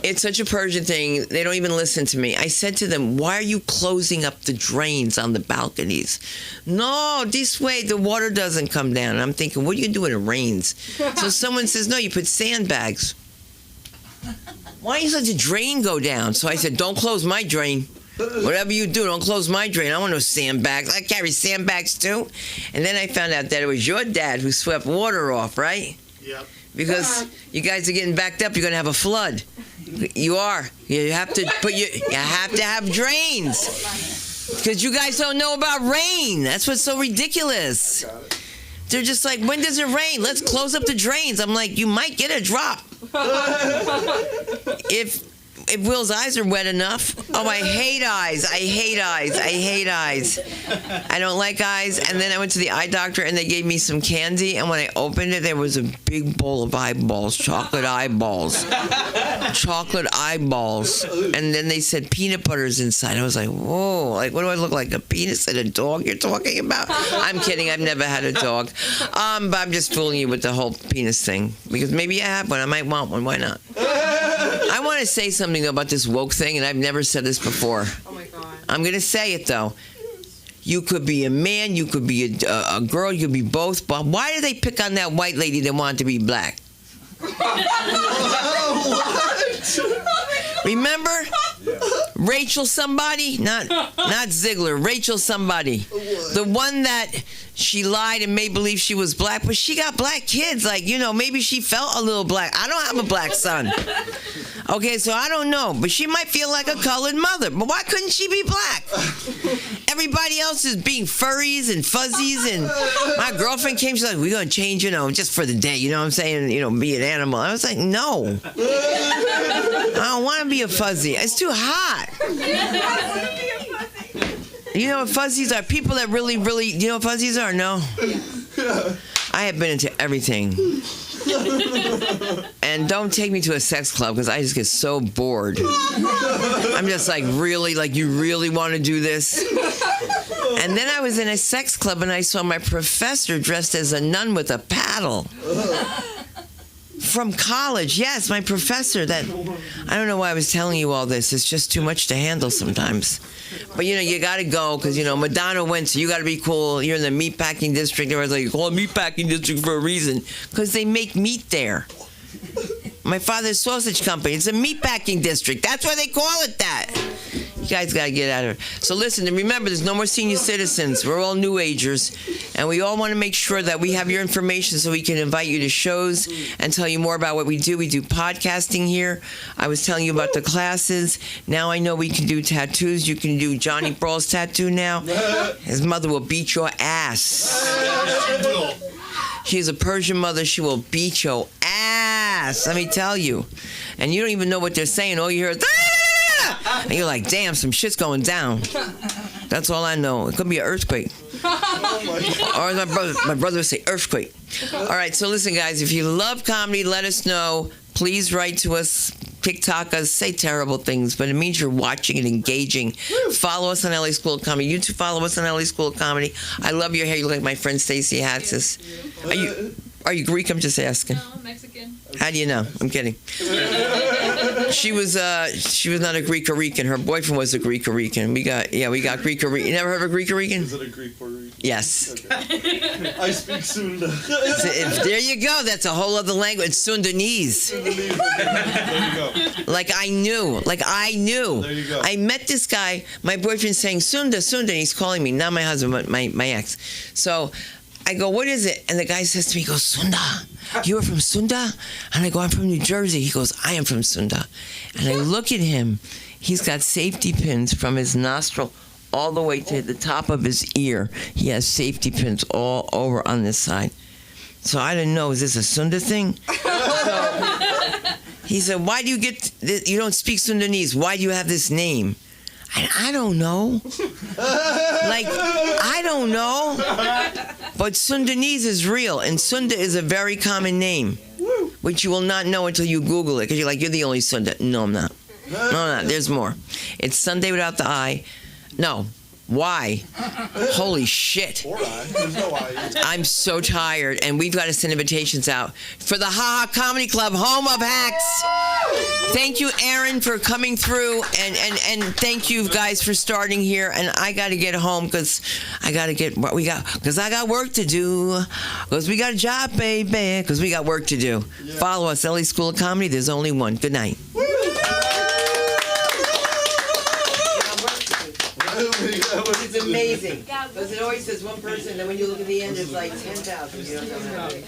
It's such a Persian thing, they don't even listen to me. I said to them, why are you closing up the drains on the balconies? No, this way the water doesn't come down. And I'm thinking, what do you do when it rains? So someone says, no, you put sandbags. Why don't you let the drain go down? So I said, don't close my drain. Whatever you do, don't close my drain. I want no sandbags. I carry sandbags too. And then I found out that it was your dad who swept water off, right? Yep. Because you guys are getting backed up, you're gonna have a flood. You are. You have to have drains. Because you guys don't know about rain. That's what's so ridiculous. They're just like, when does it rain? Let's close up the drains. I'm like, you might get a drop. If Will's eyes are wet enough. Oh, I hate eyes. I hate eyes. I hate eyes. I don't like eyes. And then I went to the eye doctor and they gave me some candy. And when I opened it, there was a big bowl of eyeballs, chocolate eyeballs. Chocolate eyeballs. And then they said peanut butter's inside. I was like, whoa, like, what do I look like? A penis and a dog you're talking about? I'm kidding. I've never had a dog. But I'm just fooling you with the whole penis thing. Because maybe I have one. I might want one. Why not? I want to say something though about this woke thing, and I've never said this before. Oh my God. I'm going to say it though. You could be a man, you could be a girl, you could be both. But why do they pick on that white lady that wanted to be black? Remember? Rachel somebody? Not Ziegler. Rachel somebody. The one that she lied and made believe she was black, but she got black kids. Like, you know, maybe she felt a little black. I don't have a black son. Okay, so I don't know, but she might feel like a colored mother. But why couldn't she be black? Everybody else is being furries and fuzzies, and my girlfriend came, she's like, we're going to change, you know, just for the day, you know what I'm saying? You know, be an animal. I was like, no. I don't want to be a fuzzy. It's too hot. You know what fuzzies are? People that really, you know what fuzzies are? No. I have been into everything. And don't take me to a sex club because I just get so bored. I'm just like, really? Like, you really want to do this? And then I was in a sex club and I saw my professor dressed as a nun with a paddle. From college, yes, my professor. That I don't know why I was telling you all this. It's just too much to handle sometimes. But you know, you got to go because you know Madonna went, so you got to be cool. You're in the meatpacking district. Everyone's like, you call it meatpacking district for a reason because they make meat there. My father's sausage company. It's a meatpacking district. That's why they call it that. You guys got to get out of it. So listen, and remember, there's no more senior citizens. We're all new agers, and we all want to make sure that we have your information so we can invite you to shows and tell you more about what we do. We do podcasting here. I was telling you about the classes. Now I know we can do tattoos. You can do Johnny Brawl's tattoo now. His mother will beat your ass. She is a Persian mother. She will beat your ass. Let me tell you. And you don't even know what they're saying. All you hear is, and you're like, damn, some shit's going down. That's all I know. It could be an earthquake. Or as my brother would say, earthquake. All right, so listen, guys, if you love comedy, let us know. Please write to us, TikTok us, say terrible things, but it means you're watching and engaging. Follow us on LA School of Comedy. You too follow us on LA School of Comedy. I love your hair. You look like my friend Stacey Hatzis. Are you Greek? I'm just asking. No, Mexican. How do you know? I'm kidding. She was not a Greek-Rican. Her boyfriend was a Greek-Rican. We got Greek-Rican. You never heard of a Greek-Rican? Is it a Greek Puerto Rican? Yes. Okay. I speak Sunda. There you go. That's a whole other language. Sundanese. There you go. Like I knew. There you go. I met this guy. My boyfriend's saying Sunda, and he's calling me. Not my husband, but my ex. So I go, what is it? And the guy says to me, he goes, Sunda. You are from Sunda? And I go, I'm from New Jersey. He goes, I am from Sunda. And I look at him. He's got safety pins from his nostril all the way to the top of his ear. He has safety pins all over on this side. So I didn't know, is this a Sunda thing? So he said, why do you get this? You don't speak Sundanese. Why do you have this name? I don't know. I don't know. But Sundanese is real, and Sunda is a very common name, which you will not know until you Google it, because you're like, you're the only Sunda. No, I'm not. No, I'm not. There's more. It's Sunday without the I. No. Why? Holy shit. Or I. There's no I. I'm so tired, and we've got to send invitations out for the Ha Ha Comedy Club, home of hacks. Thank you, Aaron, for coming through, and thank you guys for starting here. And I got to get home because I got work to do. Because we got a job, baby. Because we got work to do. Yeah. Follow us, LA School of Comedy. There's only one. Good night. It's amazing. Because it always says one person, and then when you look at the end, it's like 10,000. You don't know how many.